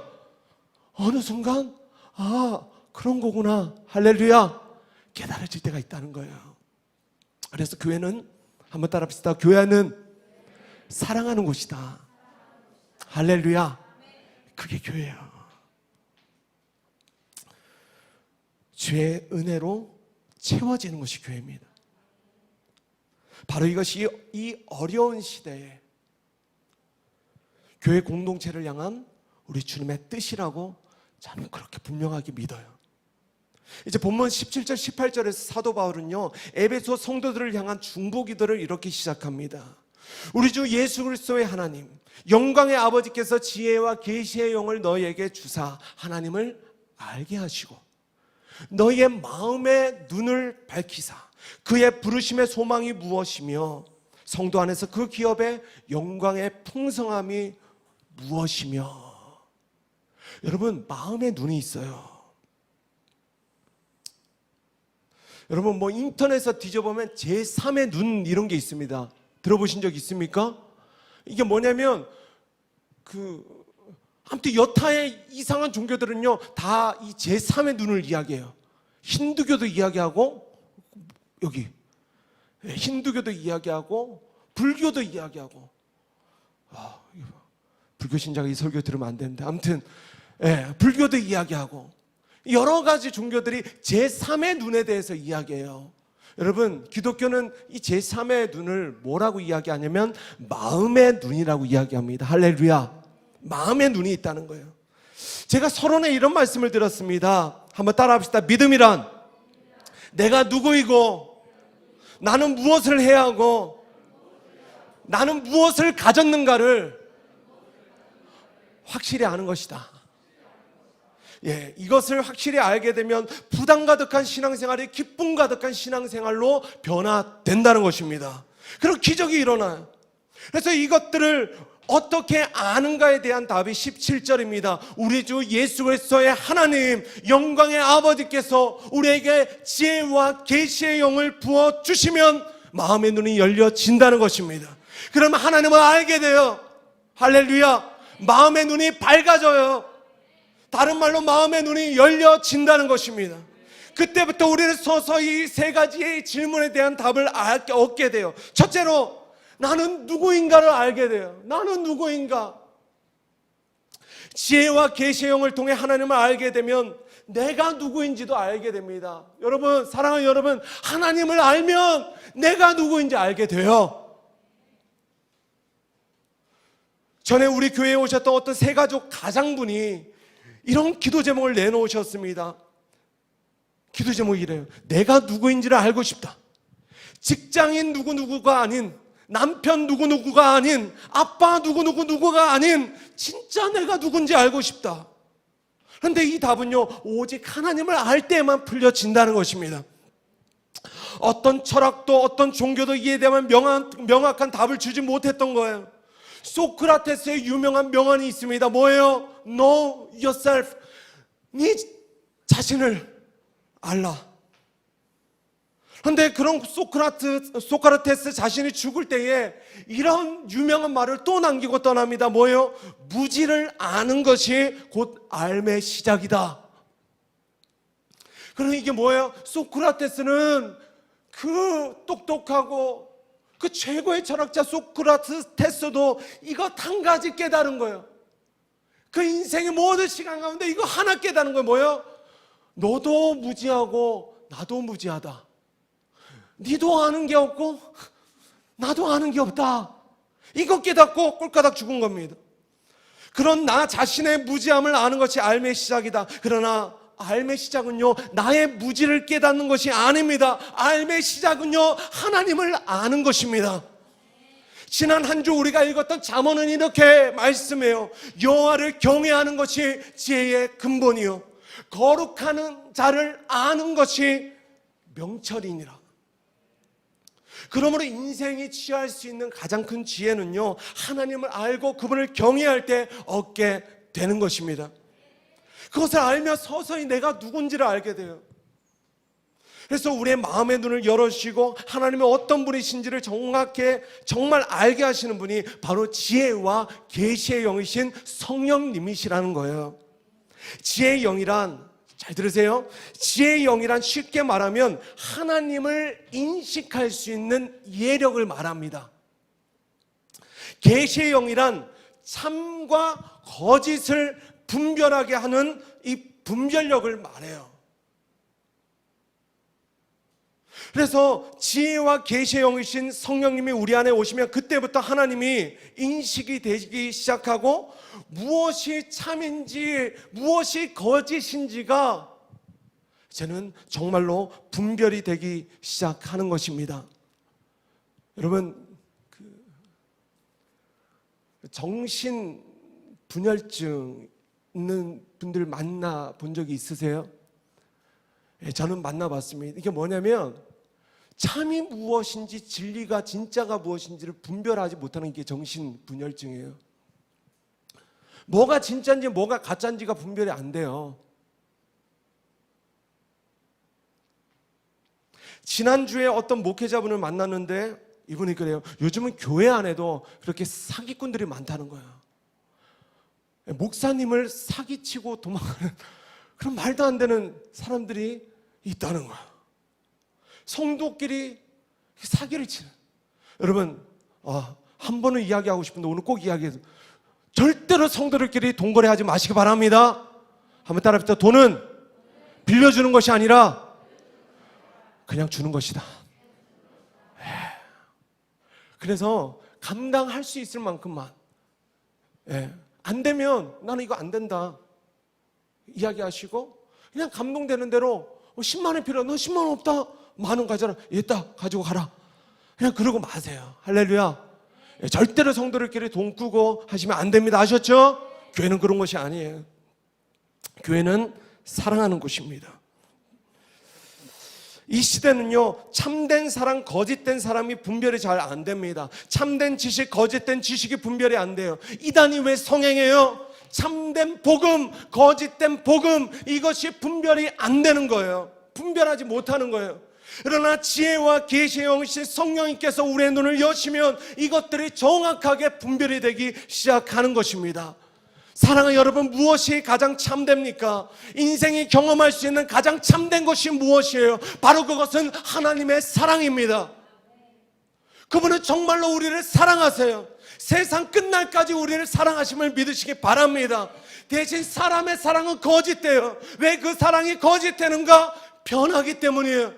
어느 순간 그런 거구나, 할렐루야, 깨달아질 때가 있다는 거예요. 그래서 교회는, 한번 따라 합시다. 교회는 사랑하는 곳이다. 할렐루야. 그게 교회예요. 주의 은혜로 채워지는 것이 교회입니다. 바로 이것이 이 어려운 시대에 교회 공동체를 향한 우리 주님의 뜻이라고 저는 그렇게 분명하게 믿어요. 이제 본문 17절 18절에서 사도 바울은요, 에베소 성도들을 향한 중보기도를 이렇게 시작합니다. 우리 주 예수 그리스도의 하나님, 영광의 아버지께서 지혜와 계시의 영을 너희에게 주사 하나님을 알게 하시고 너희의 마음의 눈을 밝히사 그의 부르심의 소망이 무엇이며 성도 안에서 그 기업의 영광의 풍성함이 무엇이며. 여러분, 마음의 눈이 있어요. 여러분, 인터넷에서 뒤져보면 제3의 눈 이런 게 있습니다. 들어보신 적 있습니까? 이게 뭐냐면 아무튼 여타의 이상한 종교들은요 다 이 제3의 눈을 이야기해요. 힌두교도 이야기하고, 여기 힌두교도 이야기하고 불교도 이야기하고. 불교 신자가 이 설교 들으면 안 되는데, 아무튼 불교도 이야기하고 여러 가지 종교들이 제3의 눈에 대해서 이야기해요. 여러분, 기독교는 이 제3의 눈을 뭐라고 이야기하냐면 마음의 눈이라고 이야기합니다. 할렐루야. 마음의 눈이 있다는 거예요. 제가 서론에 이런 말씀을 들었습니다. 한번 따라합시다. 믿음이란 내가 누구이고 나는 무엇을 해야 하고 나는 무엇을 가졌는가를 확실히 아는 것이다. 이것을 확실히 알게 되면 부담 가득한 신앙생활이 기쁨 가득한 신앙생활로 변화된다는 것입니다. 그런 기적이 일어나요. 그래서 이것들을 어떻게 아는가에 대한 답이 17절입니다. 우리 주 예수 그리스도의 하나님, 영광의 아버지께서 우리에게 지혜와 계시의 영을 부어주시면 마음의 눈이 열려진다는 것입니다. 그러면 하나님을 알게 돼요. 할렐루야. 마음의 눈이 밝아져요. 다른 말로 마음의 눈이 열려진다는 것입니다. 그때부터 우리는 서서히 세 가지의 질문에 대한 답을 얻게 돼요. 첫째로, 나는 누구인가를 알게 돼요. 나는 누구인가? 지혜와 계시의 영을 통해 하나님을 알게 되면 내가 누구인지도 알게 됩니다. 여러분, 사랑하는 여러분, 하나님을 알면 내가 누구인지 알게 돼요. 전에 우리 교회에 오셨던 어떤 세가족 가장분이 이런 기도 제목을 내놓으셨습니다. 기도 제목이 이래요. 내가 누구인지를 알고 싶다. 직장인 누구누구가 아닌, 남편 누구누구가 아닌, 아빠 누구누구가 아닌 진짜 내가 누군지 알고 싶다. 그런데 이 답은요, 오직 하나님을 알 때만 풀려진다는 것입니다. 어떤 철학도 어떤 종교도 이에 대한 명확한 답을 주지 못했던 거예요. 소크라테스의 유명한 명언이 있습니다. 뭐예요? Know yourself. 네 자신을 알라. 그런데 그런 소크라테스 자신이 죽을 때에 이런 유명한 말을 또 남기고 떠납니다. 뭐예요? 무지를 아는 것이 곧 삶의 시작이다. 그럼 이게 뭐예요? 소크라테스는 그 똑똑하고 그 최고의 철학자 소크라테스도 이것 한 가지 깨달은 거예요. 그 인생의 모든 시간 가운데 이거 하나 깨달은 거예요. 뭐예요? 너도 무지하고 나도 무지하다. 니도 아는 게 없고 나도 아는 게 없다. 이거 깨닫고 꼴까닥 죽은 겁니다. 그런 나 자신의 무지함을 아는 것이 삶의 시작이다. 그러나 삶의 시작은요, 나의 무지를 깨닫는 것이 아닙니다. 삶의 시작은요, 하나님을 아는 것입니다. 지난 한 주 우리가 읽었던 잠언은 이렇게 말씀해요. 여호와를 경외하는 것이 지혜의 근본이요, 거룩한 자를 아는 것이 명철이니라. 그러므로 인생이 취할 수 있는 가장 큰 지혜는요, 하나님을 알고 그분을 경외할 때 얻게 되는 것입니다. 그것을 알며 서서히 내가 누군지를 알게 돼요. 그래서 우리의 마음의 눈을 열어주시고 하나님의 어떤 분이신지를 정말 알게 하시는 분이 바로 지혜와 계시의 영이신 성령님이시라는 거예요. 지혜의 영이란, 잘 들으세요, 지혜의 영이란 쉽게 말하면 하나님을 인식할 수 있는 예력을 말합니다. 계시의 영이란 참과 거짓을 분별하게 하는 이 분별력을 말해요. 그래서 지혜와 계시의 영이신 성령님이 우리 안에 오시면 그때부터 하나님이 인식이 되기 시작하고 무엇이 참인지 무엇이 거짓인지가 저는 정말로 분별이 되기 시작하는 것입니다. 여러분, 정신 분열증 있는 분들 만나본 적이 있으세요? 저는 만나봤습니다. 이게 뭐냐면 참이 무엇인지 진리가 진짜가 무엇인지를 분별하지 못하는 게 정신 분열증이에요. 뭐가 진짜인지 뭐가 가짜인지가 분별이 안 돼요. 지난주에 어떤 목회자분을 만났는데 이분이 그래요. 요즘은 교회 안에도 그렇게 사기꾼들이 많다는 거예요. 목사님을 사기치고 도망가는 그런 말도 안 되는 사람들이 있다는 거예요. 성도끼리 사기를 치는. 여러분, 한 번은 이야기하고 싶은데 오늘 꼭 이야기해서 절대로 성도들끼리 동거래하지 마시기 바랍니다. 한번 따라합시다. 돈은 빌려주는 것이 아니라 그냥 주는 것이다. 그래서 감당할 수 있을 만큼만, 안 되면 나는 이거 안 된다 이야기하시고 그냥 감동되는 대로 10만 원 필요해. 너 10만 원 없다. 만 원 가져라. 있다. 가지고 가라. 그냥 그러고 마세요. 할렐루야. 절대로 성도들끼리 돈 꾸고 하시면 안 됩니다. 아셨죠? 교회는 그런 것이 아니에요. 교회는 사랑하는 곳입니다. 이 시대는요, 참된 사랑, 거짓된 사람이 분별이 잘 안 됩니다. 참된 지식, 거짓된 지식이 분별이 안 돼요. 이단이 왜 성행해요? 참된 복음, 거짓된 복음, 이것이 분별이 안 되는 거예요. 분별하지 못하는 거예요. 그러나 지혜와 계시의 영이신 성령님께서 우리의 눈을 여시면 이것들이 정확하게 분별이 되기 시작하는 것입니다. 사랑하는 여러분, 무엇이 가장 참됩니까? 인생이 경험할 수 있는 가장 참된 것이 무엇이에요? 바로 그것은 하나님의 사랑입니다. 그분은 정말로 우리를 사랑하세요. 세상 끝날까지 우리를 사랑하심을 믿으시기 바랍니다. 대신 사람의 사랑은 거짓돼요. 왜 그 사랑이 거짓되는가? 변하기 때문이에요.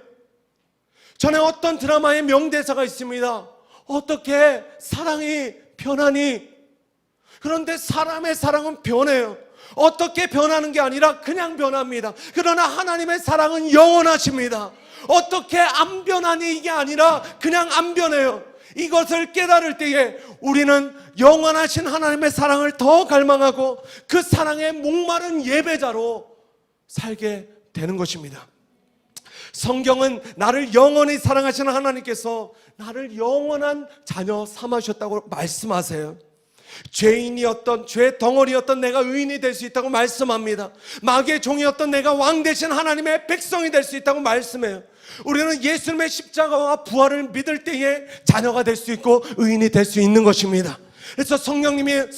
전에 어떤 드라마의 명대사가 있습니다. 어떻게 사랑이 변하니? 그런데 사람의 사랑은 변해요. 어떻게 변하는 게 아니라 그냥 변합니다. 그러나 하나님의 사랑은 영원하십니다. 어떻게 안 변하니 이게 아니라 그냥 안 변해요. 이것을 깨달을 때에 우리는 영원하신 하나님의 사랑을 더 갈망하고 그 사랑의 목마른 예배자로 살게 되는 것입니다. 성경은 나를 영원히 사랑하시는 하나님께서 나를 영원한 자녀 삼으셨다고 말씀하세요. 죄인이었던, 죄 덩어리였던 내가 의인이 될 수 있다고 말씀합니다. 마귀의 종이었던 내가 왕 되신 하나님의 백성이 될 수 있다고 말씀해요. 우리는 예수님의 십자가와 부활을 믿을 때에 자녀가 될 수 있고 의인이 될 수 있는 것입니다. 그래서 성령님은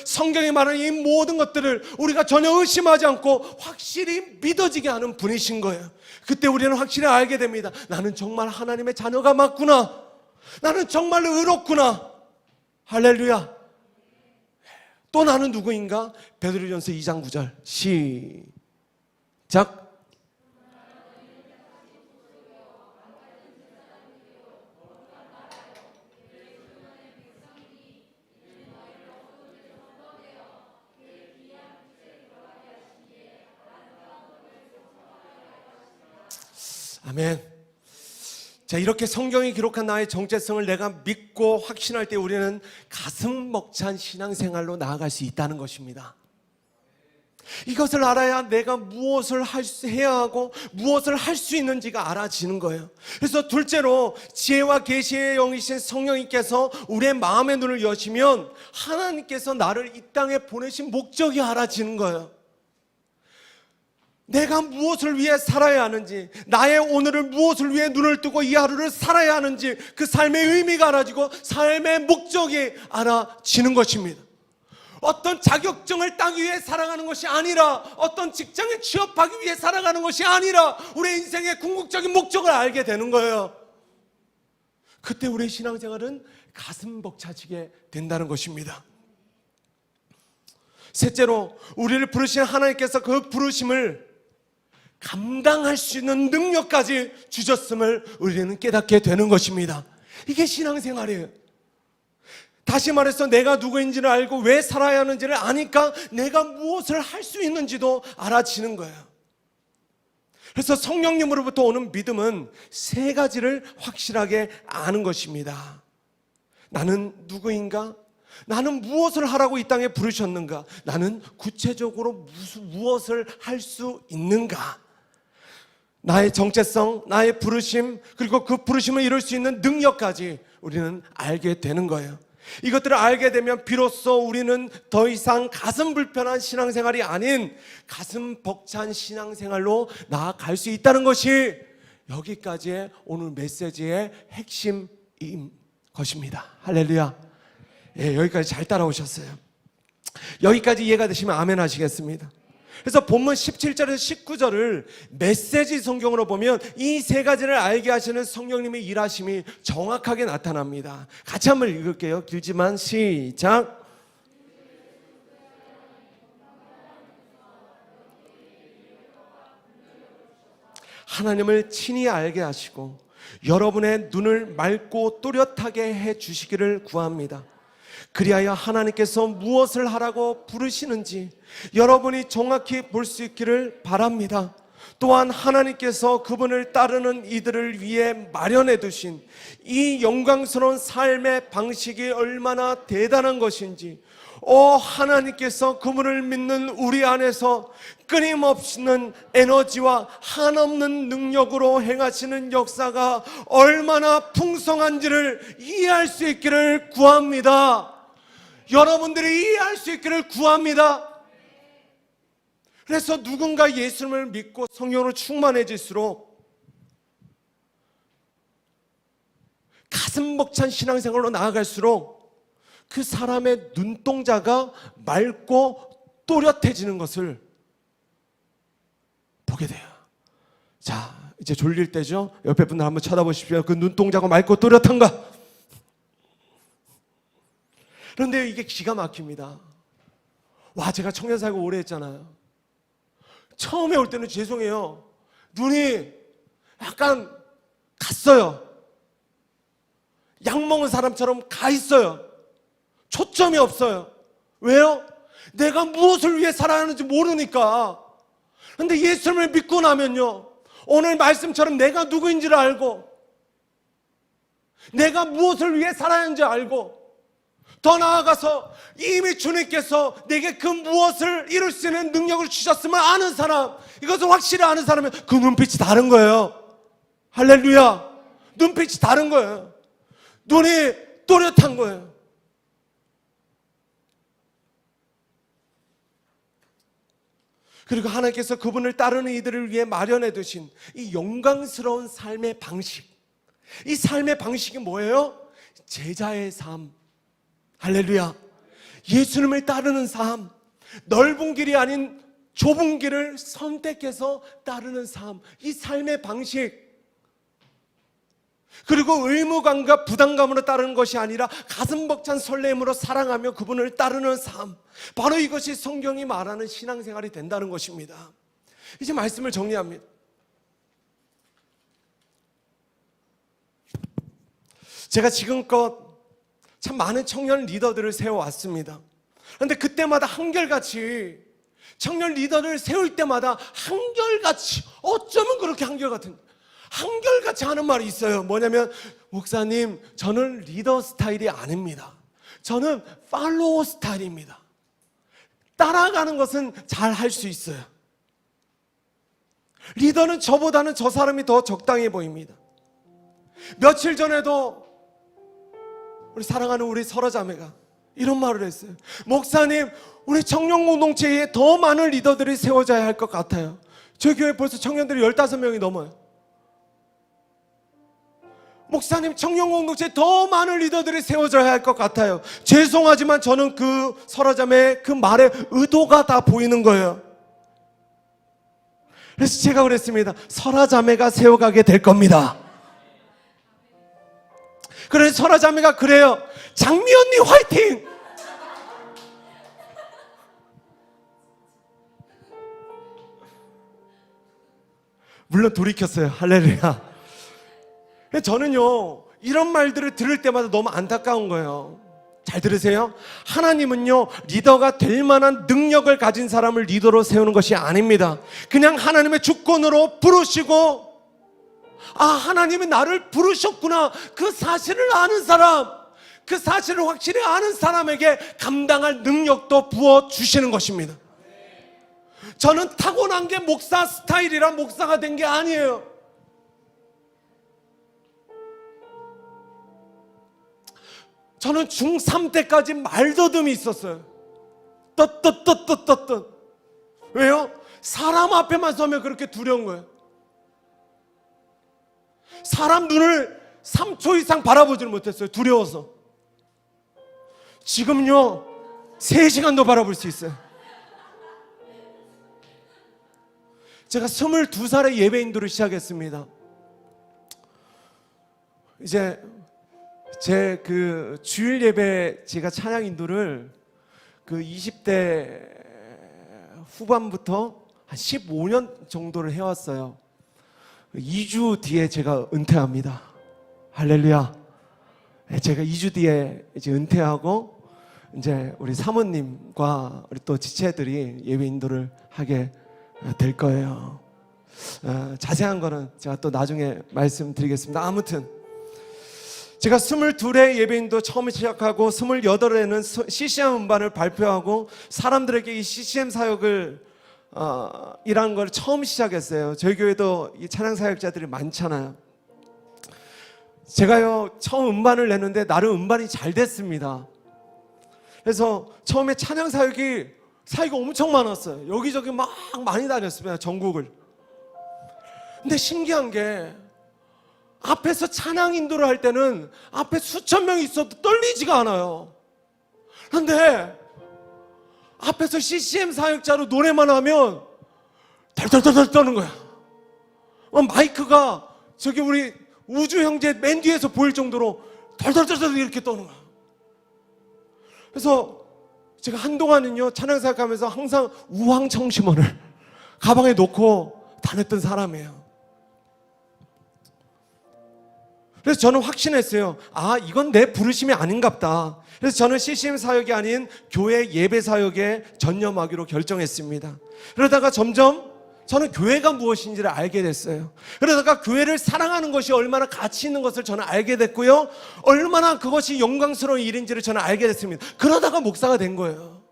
성경이 말하는 이 모든 것들을 우리가 전혀 의심하지 않고 확실히 믿어지게 하는 분이신 거예요. 그때 우리는 확실히 알게 됩니다. 나는 정말 하나님의 자녀가 맞구나. 나는 정말 의롭구나. 할렐루야. 또 나는 누구인가? 베드로전서 2장 9절 시작. 아멘. 자, 이렇게 성경이 기록한 나의 정체성을 내가 믿고 확신할 때 우리는 가슴 벅찬 신앙생활로 나아갈 수 있다는 것입니다. 이것을 알아야 내가 무엇을 해야 하고 무엇을 할 수 있는지가 알아지는 거예요. 그래서 둘째로 지혜와 계시의 영이신 성령님께서 우리의 마음의 눈을 여시면 하나님께서 나를 이 땅에 보내신 목적이 알아지는 거예요. 내가 무엇을 위해 살아야 하는지, 나의 오늘을 무엇을 위해 눈을 뜨고 이 하루를 살아야 하는지, 그 삶의 의미가 알아지고 삶의 목적이 알아지는 것입니다. 어떤 자격증을 따기 위해 살아가는 것이 아니라, 어떤 직장에 취업하기 위해 살아가는 것이 아니라 우리 인생의 궁극적인 목적을 알게 되는 거예요. 그때 우리의 신앙생활은 가슴 벅차지게 된다는 것입니다. 셋째로 우리를 부르신 하나님께서 그 부르심을 감당할 수 있는 능력까지 주셨음을 우리는 깨닫게 되는 것입니다. 이게 신앙생활이에요. 다시 말해서 내가 누구인지를 알고 왜 살아야 하는지를 아니까 내가 무엇을 할 수 있는지도 알아지는 거예요. 그래서 성령님으로부터 오는 믿음은 세 가지를 확실하게 아는 것입니다. 나는 누구인가? 나는 무엇을 하라고 이 땅에 부르셨는가? 나는 구체적으로 무엇을 할 수 있는가? 나의 정체성, 나의 부르심, 그리고 그 부르심을 이룰 수 있는 능력까지 우리는 알게 되는 거예요. 이것들을 알게 되면 비로소 우리는 더 이상 가슴 불편한 신앙생활이 아닌 가슴 벅찬 신앙생활로 나아갈 수 있다는 것이 여기까지의 오늘 메시지의 핵심인 것입니다. 할렐루야. 예, 여기까지 잘 따라오셨어요. 여기까지 이해가 되시면 아멘 하시겠습니다. 그래서 본문 17절에서 19절을 메시지 성경으로 보면 이 세 가지를 알게 하시는 성령님의 일하심이 정확하게 나타납니다. 같이 한번 읽을게요. 길지만 시작. 하나님을 친히 알게 하시고 여러분의 눈을 맑고 또렷하게 해 주시기를 구합니다. 그리하여 하나님께서 무엇을 하라고 부르시는지 여러분이 정확히 볼 수 있기를 바랍니다. 또한 하나님께서 그분을 따르는 이들을 위해 마련해 두신 이 영광스러운 삶의 방식이 얼마나 대단한 것인지, 하나님께서 그분을 믿는 우리 안에서 끊임없는 에너지와 한없는 능력으로 행하시는 역사가 얼마나 풍성한지를 이해할 수 있기를 구합니다. 여러분들이 이해할 수 있기를 구합니다. 그래서 누군가 예수님을 믿고 성령으로 충만해질수록 가슴 벅찬 신앙생활로 나아갈수록 그 사람의 눈동자가 맑고 또렷해지는 것을 보게 돼요. 자, 이제 졸릴 때죠. 옆에 분들 한번 쳐다보십시오. 그 눈동자가 맑고 또렷한가? 그런데 이게 기가 막힙니다. 와, 제가 청년사역을 오래 했잖아요. 처음에 올 때는 죄송해요. 눈이 약간 갔어요. 약 먹은 사람처럼 가 있어요. 초점이 없어요. 왜요? 내가 무엇을 위해 살아야 하는지 모르니까. 그런데 예수님을 믿고 나면요, 오늘 말씀처럼 내가 누구인지를 알고 내가 무엇을 위해 살아야 하는지 알고, 더 나아가서 이미 주님께서 내게 그 무엇을 이룰 수 있는 능력을 주셨음을 아는 사람, 이것을 확실히 아는 사람은 그 눈빛이 다른 거예요. 할렐루야. 눈빛이 다른 거예요. 눈이 또렷한 거예요. 그리고 하나님께서 그분을 따르는 이들을 위해 마련해 두신 이 영광스러운 삶의 방식, 이 삶의 방식이 뭐예요? 제자의 삶. 할렐루야. 예수님을 따르는 삶, 넓은 길이 아닌 좁은 길을 선택해서 따르는 삶, 이 삶의 방식. 그리고 의무감과 부담감으로 따르는 것이 아니라 가슴 벅찬 설렘으로 사랑하며 그분을 따르는 삶, 바로 이것이 성경이 말하는 신앙생활이 된다는 것입니다. 이제 말씀을 정리합니다. 제가 지금껏 참 많은 청년 리더들을 세워왔습니다. 그런데 그때마다 한결같이 청년 리더를 세울 때마다 한결같이, 어쩌면 그렇게 한결같이 하는 말이 있어요. 뭐냐면, 목사님, 저는 리더 스타일이 아닙니다. 저는 팔로워 스타일입니다. 따라가는 것은 잘 할 수 있어요. 리더는 저보다는 저 사람이 더 적당해 보입니다. 며칠 전에도 우리 사랑하는 우리 설아자매가 이런 말을 했어요. 목사님, 우리 청년 공동체에 더 많은 리더들이 세워져야 할 것 같아요. 저희 교회 벌써 청년들이 15명이 넘어요. 목사님, 청년 공동체에 더 많은 리더들이 세워져야 할 것 같아요. 죄송하지만 저는 그 설아자매의 그 말의 의도가 다 보이는 거예요. 그래서 제가 그랬습니다. 설아자매가 세워가게 될 겁니다. 그래서 설아자매가 그래요. 장미 언니 화이팅! 물론 돌이켰어요. 할렐루야. 저는요, 이런 말들을 들을 때마다 너무 안타까운 거예요. 잘 들으세요. 하나님은요, 리더가 될 만한 능력을 가진 사람을 리더로 세우는 것이 아닙니다. 그냥 하나님의 주권으로 부르시고, 아, 하나님이 나를 부르셨구나, 그 사실을 아는 사람, 그 사실을 확실히 아는 사람에게 감당할 능력도 부어주시는 것입니다. 저는 타고난 게 목사 스타일이라 목사가 된 게 아니에요. 저는 중3 때까지 말더듬이 있었어요. 떳떳떳떳떳. 왜요? 사람 앞에만 서면 그렇게 두려운 거예요. 사람 눈을 3초 이상 바라보지를 못했어요. 두려워서. 지금요, 3시간도 바라볼 수 있어요. 제가 22살에 예배 인도를 시작했습니다. 이제 제 그 주일 예배, 제가 찬양 인도를 그 20대 후반부터 한 15년 정도를 해왔어요. 2주 뒤에 제가 은퇴합니다. 할렐루야. 제가 2주 뒤에 이제 은퇴하고 이제 우리 사모님과 우리 또 지체들이 예배 인도를 하게 될 거예요. 자세한 거는 제가 또 나중에 말씀드리겠습니다. 아무튼 제가 22회 예배인도 처음 시작하고 28회는 CCM 음반을 발표하고 사람들에게 이 CCM 사역을 이라는 걸 처음 시작했어요. 저희 교회도 이 찬양 사역자들이 많잖아요. 제가요, 처음 음반을 냈는데 나름 음반이 잘 됐습니다. 그래서 처음에 찬양 사역이 엄청 많았어요. 여기저기 막 많이 다녔습니다. 전국을. 근데 신기한 게 앞에서 찬양 인도를 할 때는 앞에 수천 명이 있어도 떨리지가 않아요. 그런데 앞에서 CCM 사역자로 노래만 하면 덜덜덜 떠는 거야. 마이크가 저기 우리 우주 형제 맨 뒤에서 보일 정도로 덜덜덜 이렇게 떠는 거야. 그래서 제가 한동안은요, 찬양 사역하면서 항상 우황청심원을 가방에 놓고 다녔던 사람이에요. 그래서 저는 확신했어요. 아, 이건 내 부르심이 아닌갑다. 그래서 저는 CCM 사역이 아닌 교회 예배 사역에 전념하기로 결정했습니다. 그러다가 점점 저는 교회가 무엇인지를 알게 됐어요. 그러다가 교회를 사랑하는 것이 얼마나 가치 있는 것을 저는 알게 됐고요, 얼마나 그것이 영광스러운 일인지를 저는 알게 됐습니다. 그러다가 목사가 된 거예요.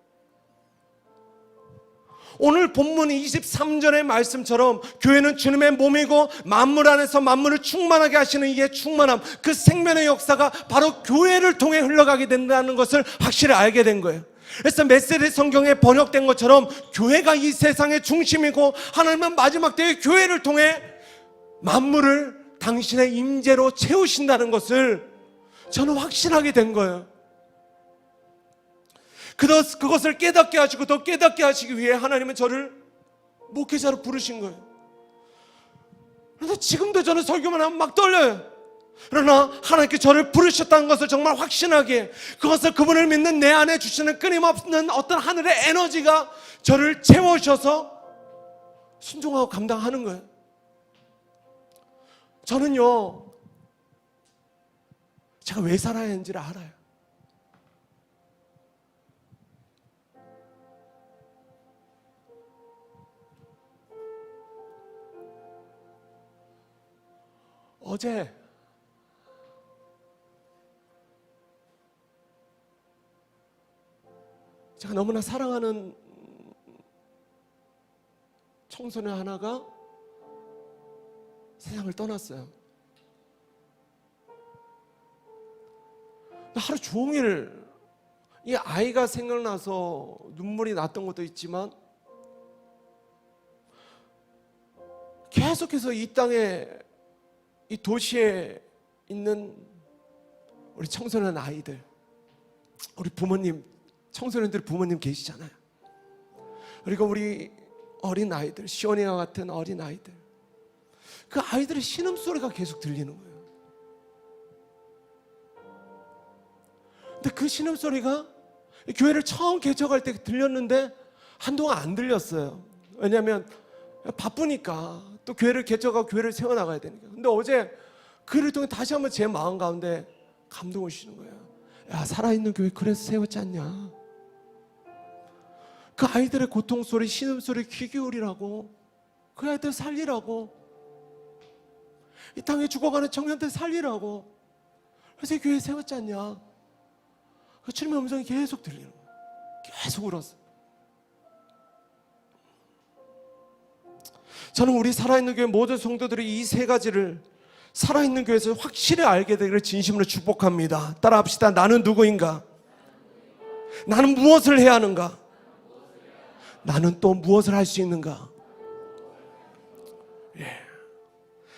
오늘 본문 23절의 말씀처럼 교회는 주님의 몸이고 만물 안에서 만물을 충만하게 하시는 이의 충만함, 그 생명의 역사가 바로 교회를 통해 흘러가게 된다는 것을 확실히 알게 된 거예요. 그래서 메시지 성경에 번역된 것처럼 교회가 이 세상의 중심이고 하나님은 마지막 때에 교회를 통해 만물을 당신의 임재로 채우신다는 것을 저는 확신하게 된 거예요. 그것을 깨닫게 하시고 더 깨닫게 하시기 위해 하나님은 저를 목회자로 부르신 거예요. 그래서 지금도 저는 설교만 하면 막 떨려요. 그러나 하나님께 저를 부르셨다는 것을 정말 확신하게, 그것을 그분을 믿는 내 안에 주시는 끊임없는 어떤 하늘의 에너지가 저를 채워주셔서 순종하고 감당하는 거예요. 저는요, 제가 왜 살아야 하는지를 알아요. 어제 제가 너무나 사랑하는 청소년 하나가 세상을 떠났어요. 하루 종일 이 아이가 생각나서 눈물이 났던 것도 있지만 계속해서 이 땅에, 이 도시에 있는 우리 청소년 아이들, 우리 부모님, 청소년들 부모님 계시잖아요. 그리고 우리 어린 아이들, 시온이와 같은 어린 아이들, 그 아이들의 신음소리가 계속 들리는 거예요. 근데 그 신음소리가 교회를 처음 개척할 때 들렸는데 한동안 안 들렸어요. 왜냐하면 바쁘니까 또 교회를 개척하고 교회를 세워나가야 되니까. 근데 어제 그를 통해 다시 한번 제 마음 가운데 감동을 주시는 거예요. 야, 살아있는 교회 그래서 세웠지 않냐? 그 아이들의 고통소리, 신음소리 귀 기울이라고, 그 아이들 살리라고, 이 땅에 죽어가는 청년들 살리라고, 그래서 이 교회 세웠지 않냐? 그 주님의 음성이 계속 들리는 거예요. 계속 울었어요. 저는 우리 살아있는 교회 모든 성도들이 이 세 가지를 살아있는 교회에서 확실히 알게 되기를 진심으로 축복합니다. 따라합시다. 나는 누구인가? 나는 무엇을 해야 하는가? 나는 또 무엇을 할 수 있는가? 예.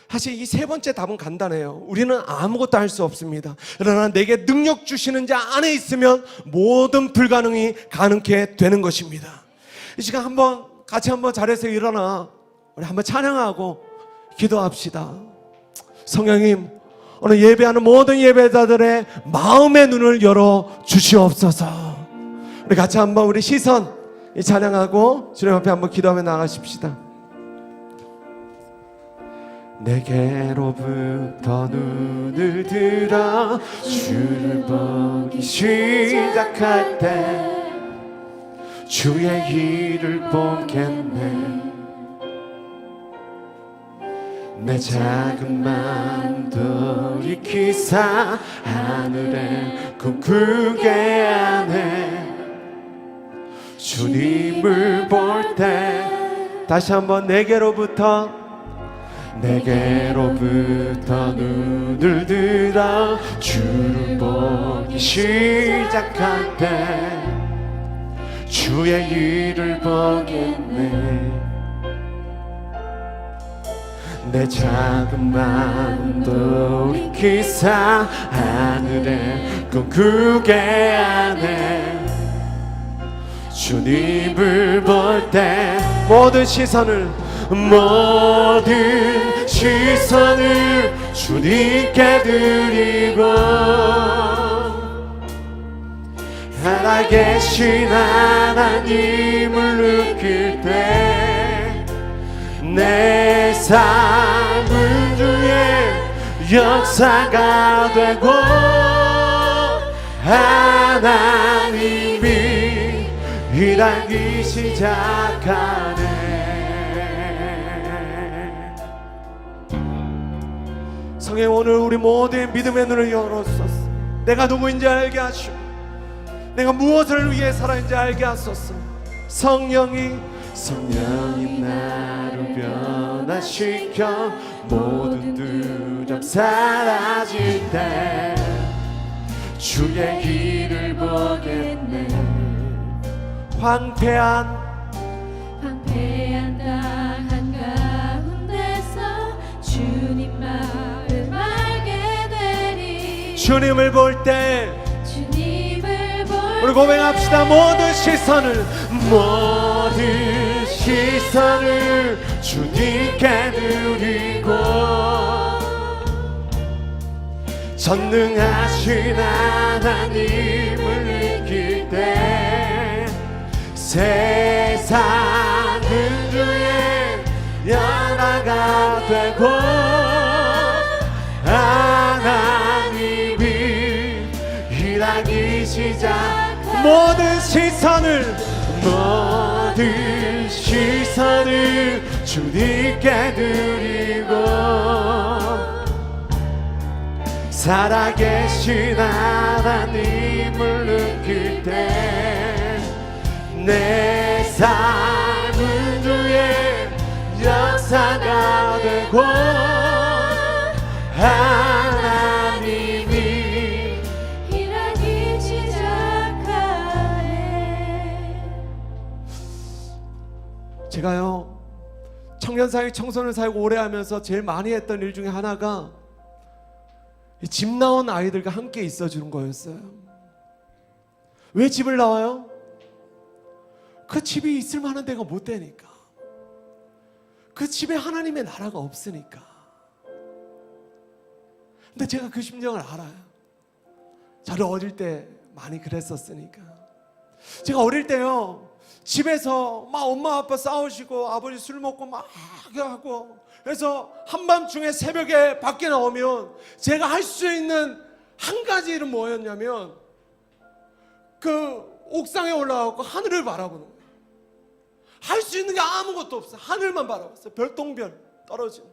사실 이 세 번째 답은 간단해요. 우리는 아무것도 할 수 없습니다. 그러나 내게 능력 주시는 자 안에 있으면 모든 불가능이 가능케 되는 것입니다. 이 시간 같이 한번 자리에서 일어나 우리 한번 찬양하고 기도합시다. 성령님, 오늘 예배하는 모든 예배자들의 마음의 눈을 열어 주시옵소서. 우리 같이 한번 우리 시선 찬양하고 주님 앞에 한번 기도하며 나가십시다. 내게로부터 눈을 들어 주를 보기 시작할 때 주의 일을 보겠네. 내 작은 마음 돌이키사 하늘에 꿈꾸게 하네. 주님을 볼 때 다시 한번 내게로부터 눈을 들어 주를 보기 시작할 때 주의 일을 보겠네. 내 작은 마음 돌이키사 하늘에 꿈꾸게 하네. 주님을 볼 때 모든 시선을 주님께 드리고 살아계신 하나님을 느낄 때 내 삶은 주의 역사가 되고 하나님이 일하기 시작하네. 성령, 오늘 우리 모두의 믿음의 눈을 열어주소서. 내가 누구인지 알게 하시고 내가 무엇을 위해 살아있는지 알게 하소서. 성령이 나를 변화시켜 모든 두려움 사라질 때 주의 길을 보겠네. 황폐한 땅 한가운데서 주님 마음 알게 되리. 주님을 볼 때 우리 고백합시다. 모든 시선을 주님께 드리고 전능하신 하나님을 느낄 때 세상은 주의 연화가 되고 하나님이 일하기 시작. 모든 시선을 주님께 드리고 살아계신 하나님을 느낄 때 내 삶은 주의 역사가 되고 하나님이 일하기 시작하네. 제가요 청년사역 청소년 사역 오래 하면서 제일 많이 했던 일 중에 하나가 집 나온 아이들과 함께 있어주는 거였어요. 왜 집을 나와요? 그 집이 있을 만한 데가 못 되니까. 그 집에 하나님의 나라가 없으니까. 근데 제가 그 심정을 알아요. 저를 어릴 때 많이 그랬었으니까. 제가 어릴 때요 집에서 막 엄마 아빠 싸우시고 아버지 술 먹고 막 하고 그래서 한밤중에 새벽에 밖에 나오면 제가 할 수 있는 한 가지 일은 뭐였냐면 그 옥상에 올라가고 하늘을 바라보는 거예요. 할 수 있는 게 아무것도 없어요. 하늘만 바라봤어요. 별똥별 떨어지는.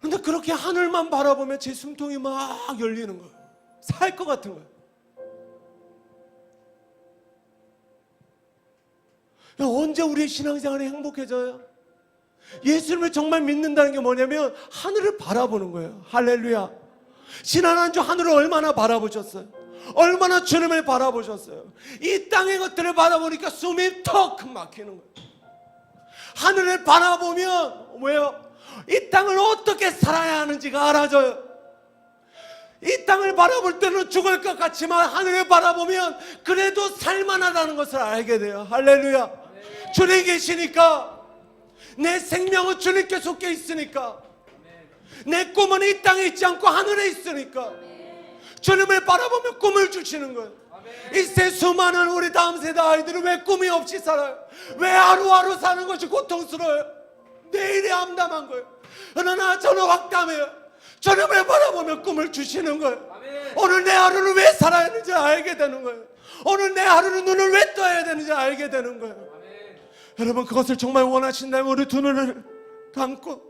근데 그렇게 하늘만 바라보면 제 숨통이 막 열리는 거예요. 살 것 같은 거예요. 언제 우리의 신앙생활이 행복해져요? 예수님을 정말 믿는다는 게 뭐냐면 하늘을 바라보는 거예요. 할렐루야. 지난 한 주 하늘을 얼마나 바라보셨어요? 얼마나 주님을 바라보셨어요? 이 땅의 것들을 바라보니까 숨이 턱 막히는 거예요. 하늘을 바라보면 왜요? 이 땅을 어떻게 살아야 하는지가 알아져요. 이 땅을 바라볼 때는 죽을 것 같지만 하늘을 바라보면 그래도 살만하다는 것을 알게 돼요. 할렐루야. 주님 계시니까, 내 생명은 주님께 속해 있으니까, 내 꿈은 이 땅에 있지 않고 하늘에 있으니까 주님을 바라보며 꿈을 주시는 거예요. 이세 수많은 우리 다음 세대 아이들은 왜 꿈이 없이 살아요? 왜 하루하루 사는 것이 고통스러워요? 내일이 암담한 거예요. 그러나 저는 확담해요. 주님을 바라보며 꿈을 주시는 거예요. 오늘 내 하루를 왜 살아야 하는지 알게 되는 거예요. 오늘 내 하루는 눈을 왜 떠야 되는지 알게 되는 거예요. 여러분, 그것을 정말 원하신다면 우리 두 눈을 감고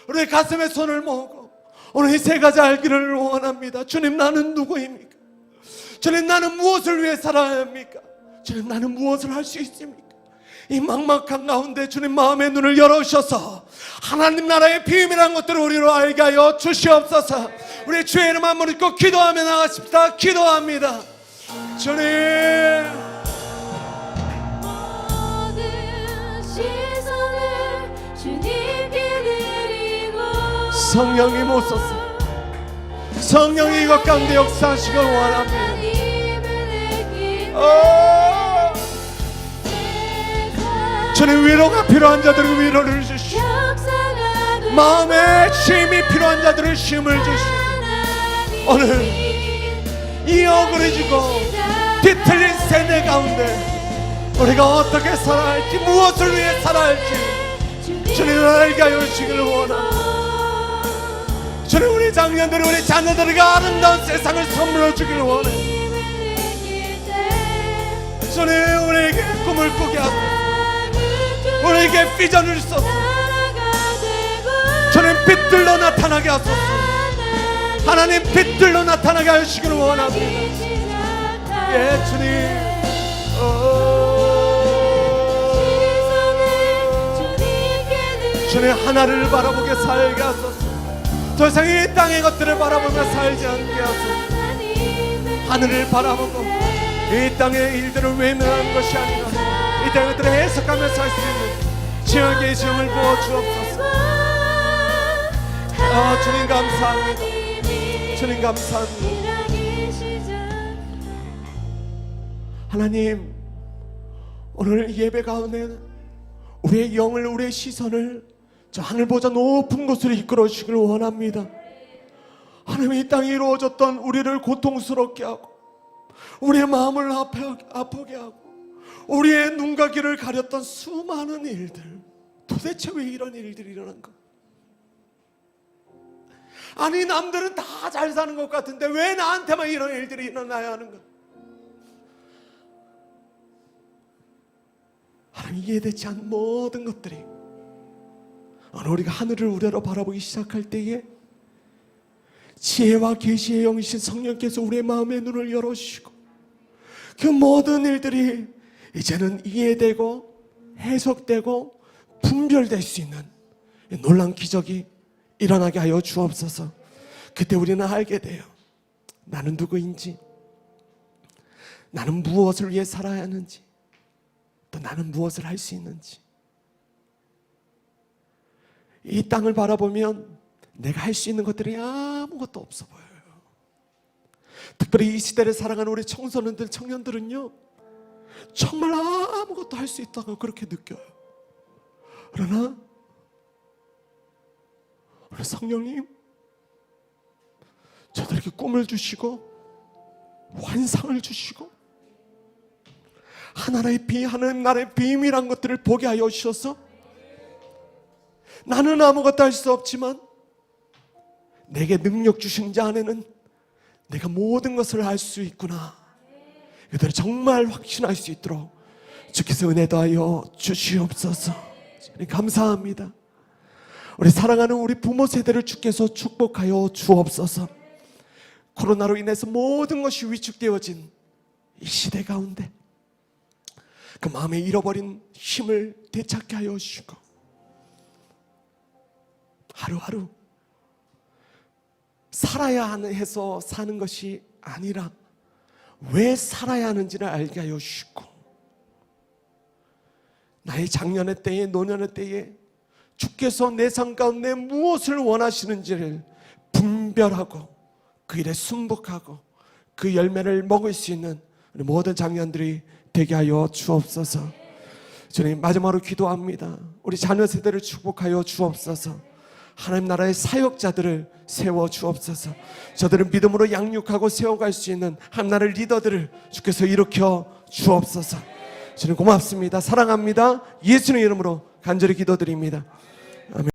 우리 가슴에 손을 모으고 오늘 이 세 가지 알기를 원합니다. 주님, 나는 누구입니까? 주님, 나는 무엇을 위해 살아야 합니까? 주님, 나는 무엇을 할 수 있습니까? 이 막막한 가운데 주님 마음의 눈을 열어주셔서 하나님 나라의 비밀한 것들을 우리로 알게 하여 주시옵소서. 우리 주의 이름 한번 읽고 기도하며 나가십시다. 기도합니다. 주님, 성령님 오소서. 성령이 이것 가운데 역사하시길 원합니다. 주님, 위로가 필요한 자들에게 위로를 주시고 마음에 쉼이 필요한 자들을 쉼을 주시고 오늘 이 어그러지고 뒤틀린 세대 가운데 우리가 어떻게 살아야 할지, 무엇을 위해 살아야 할지 주님을 알게 하여 주시기를 원합니다. 주님, 우리 장년들, 우리 자녀들에게 아름다운 세상을 선물해 주기를 원해요. 주님, 우리에게 꿈을 꾸게 하고 우리에게 비전을 주소서. 주님, 빛들로 나타나게 하소서. 하나님, 빛들로 나타나게 하시기를 원합니다. 예, 주님. 주님, 하나를 바라보게 살게 하소서. 더 이상 이 땅의 것들을 바라보며 살지 않게 하소서. 하늘을 바라보고 이 땅의 일들을 외면하는 것이 아니라 이 땅의 것들을 해석하며 살 수 있는 지혜의 지형을 부어 주옵소서. 주님 감사합니다. 주님 감사합니다. 하나님, 오늘 예배 가운데 우리의 영을, 우리의 시선을 저 하늘보다 높은 곳으로 이끌어 주시길 원합니다. 하나님, 이 땅에 이루어졌던 우리를 고통스럽게 하고 우리의 마음을 아프게 하고 우리의 눈과 귀를 가렸던 수많은 일들, 도대체 왜 이런 일들이 일어난가? 아니, 남들은 다 잘 사는 것 같은데 왜 나한테만 이런 일들이 일어나야 하는가? 하나님, 이해되지 않는 모든 것들이 오늘 우리가 하늘을 우러러 바라보기 시작할 때에 지혜와 계시의 영이신 성령께서 우리의 마음의 눈을 열어주시고 그 모든 일들이 이제는 이해되고 해석되고 분별될 수 있는 놀라운 기적이 일어나게 하여 주옵소서. 그때 우리는 알게 돼요. 나는 누구인지, 나는 무엇을 위해 살아야 하는지, 또 나는 무엇을 할 수 있는지. 이 땅을 바라보면 내가 할 수 있는 것들이 아무것도 없어 보여요. 특별히 이 시대를 살아가는 우리 청소년들, 청년들은요, 정말 아무것도 할 수 있다고 그렇게 느껴요. 그러나 우리 성령님, 저들에게 꿈을 주시고 환상을 주시고 하나님 나라의 비밀한 것들을 보게 하여 주셔서 나는 아무것도 할 수 없지만 내게 능력 주신 자 안에는 내가 모든 것을 할 수 있구나, 그들을 정말 확신할 수 있도록 주께서 은혜 더하여 주시옵소서. 감사합니다. 우리 사랑하는 우리 부모 세대를 주께서 축복하여 주옵소서. 코로나로 인해서 모든 것이 위축되어진 이 시대 가운데 그 마음에 잃어버린 힘을 되찾게 하여 주시고, 하루하루 살아야 해서 사는 것이 아니라 왜 살아야 하는지를 알게 하여 주시고, 나의 작년의 때에 노년의 때에 주께서 내 삶 가운데 무엇을 원하시는지를 분별하고 그 일에 순복하고 그 열매를 먹을 수 있는 우리 모든 장년들이 되게 하여 주옵소서. 주님, 마지막으로 기도합니다. 우리 자녀 세대를 축복하여 주옵소서. 하나님 나라의 사역자들을 세워 주옵소서. 저들을 믿음으로 양육하고 세워갈 수 있는 하나님 나라의 리더들을 주께서 일으켜 주옵소서. 주님 고맙습니다. 사랑합니다. 예수님의 이름으로 간절히 기도드립니다. 아멘.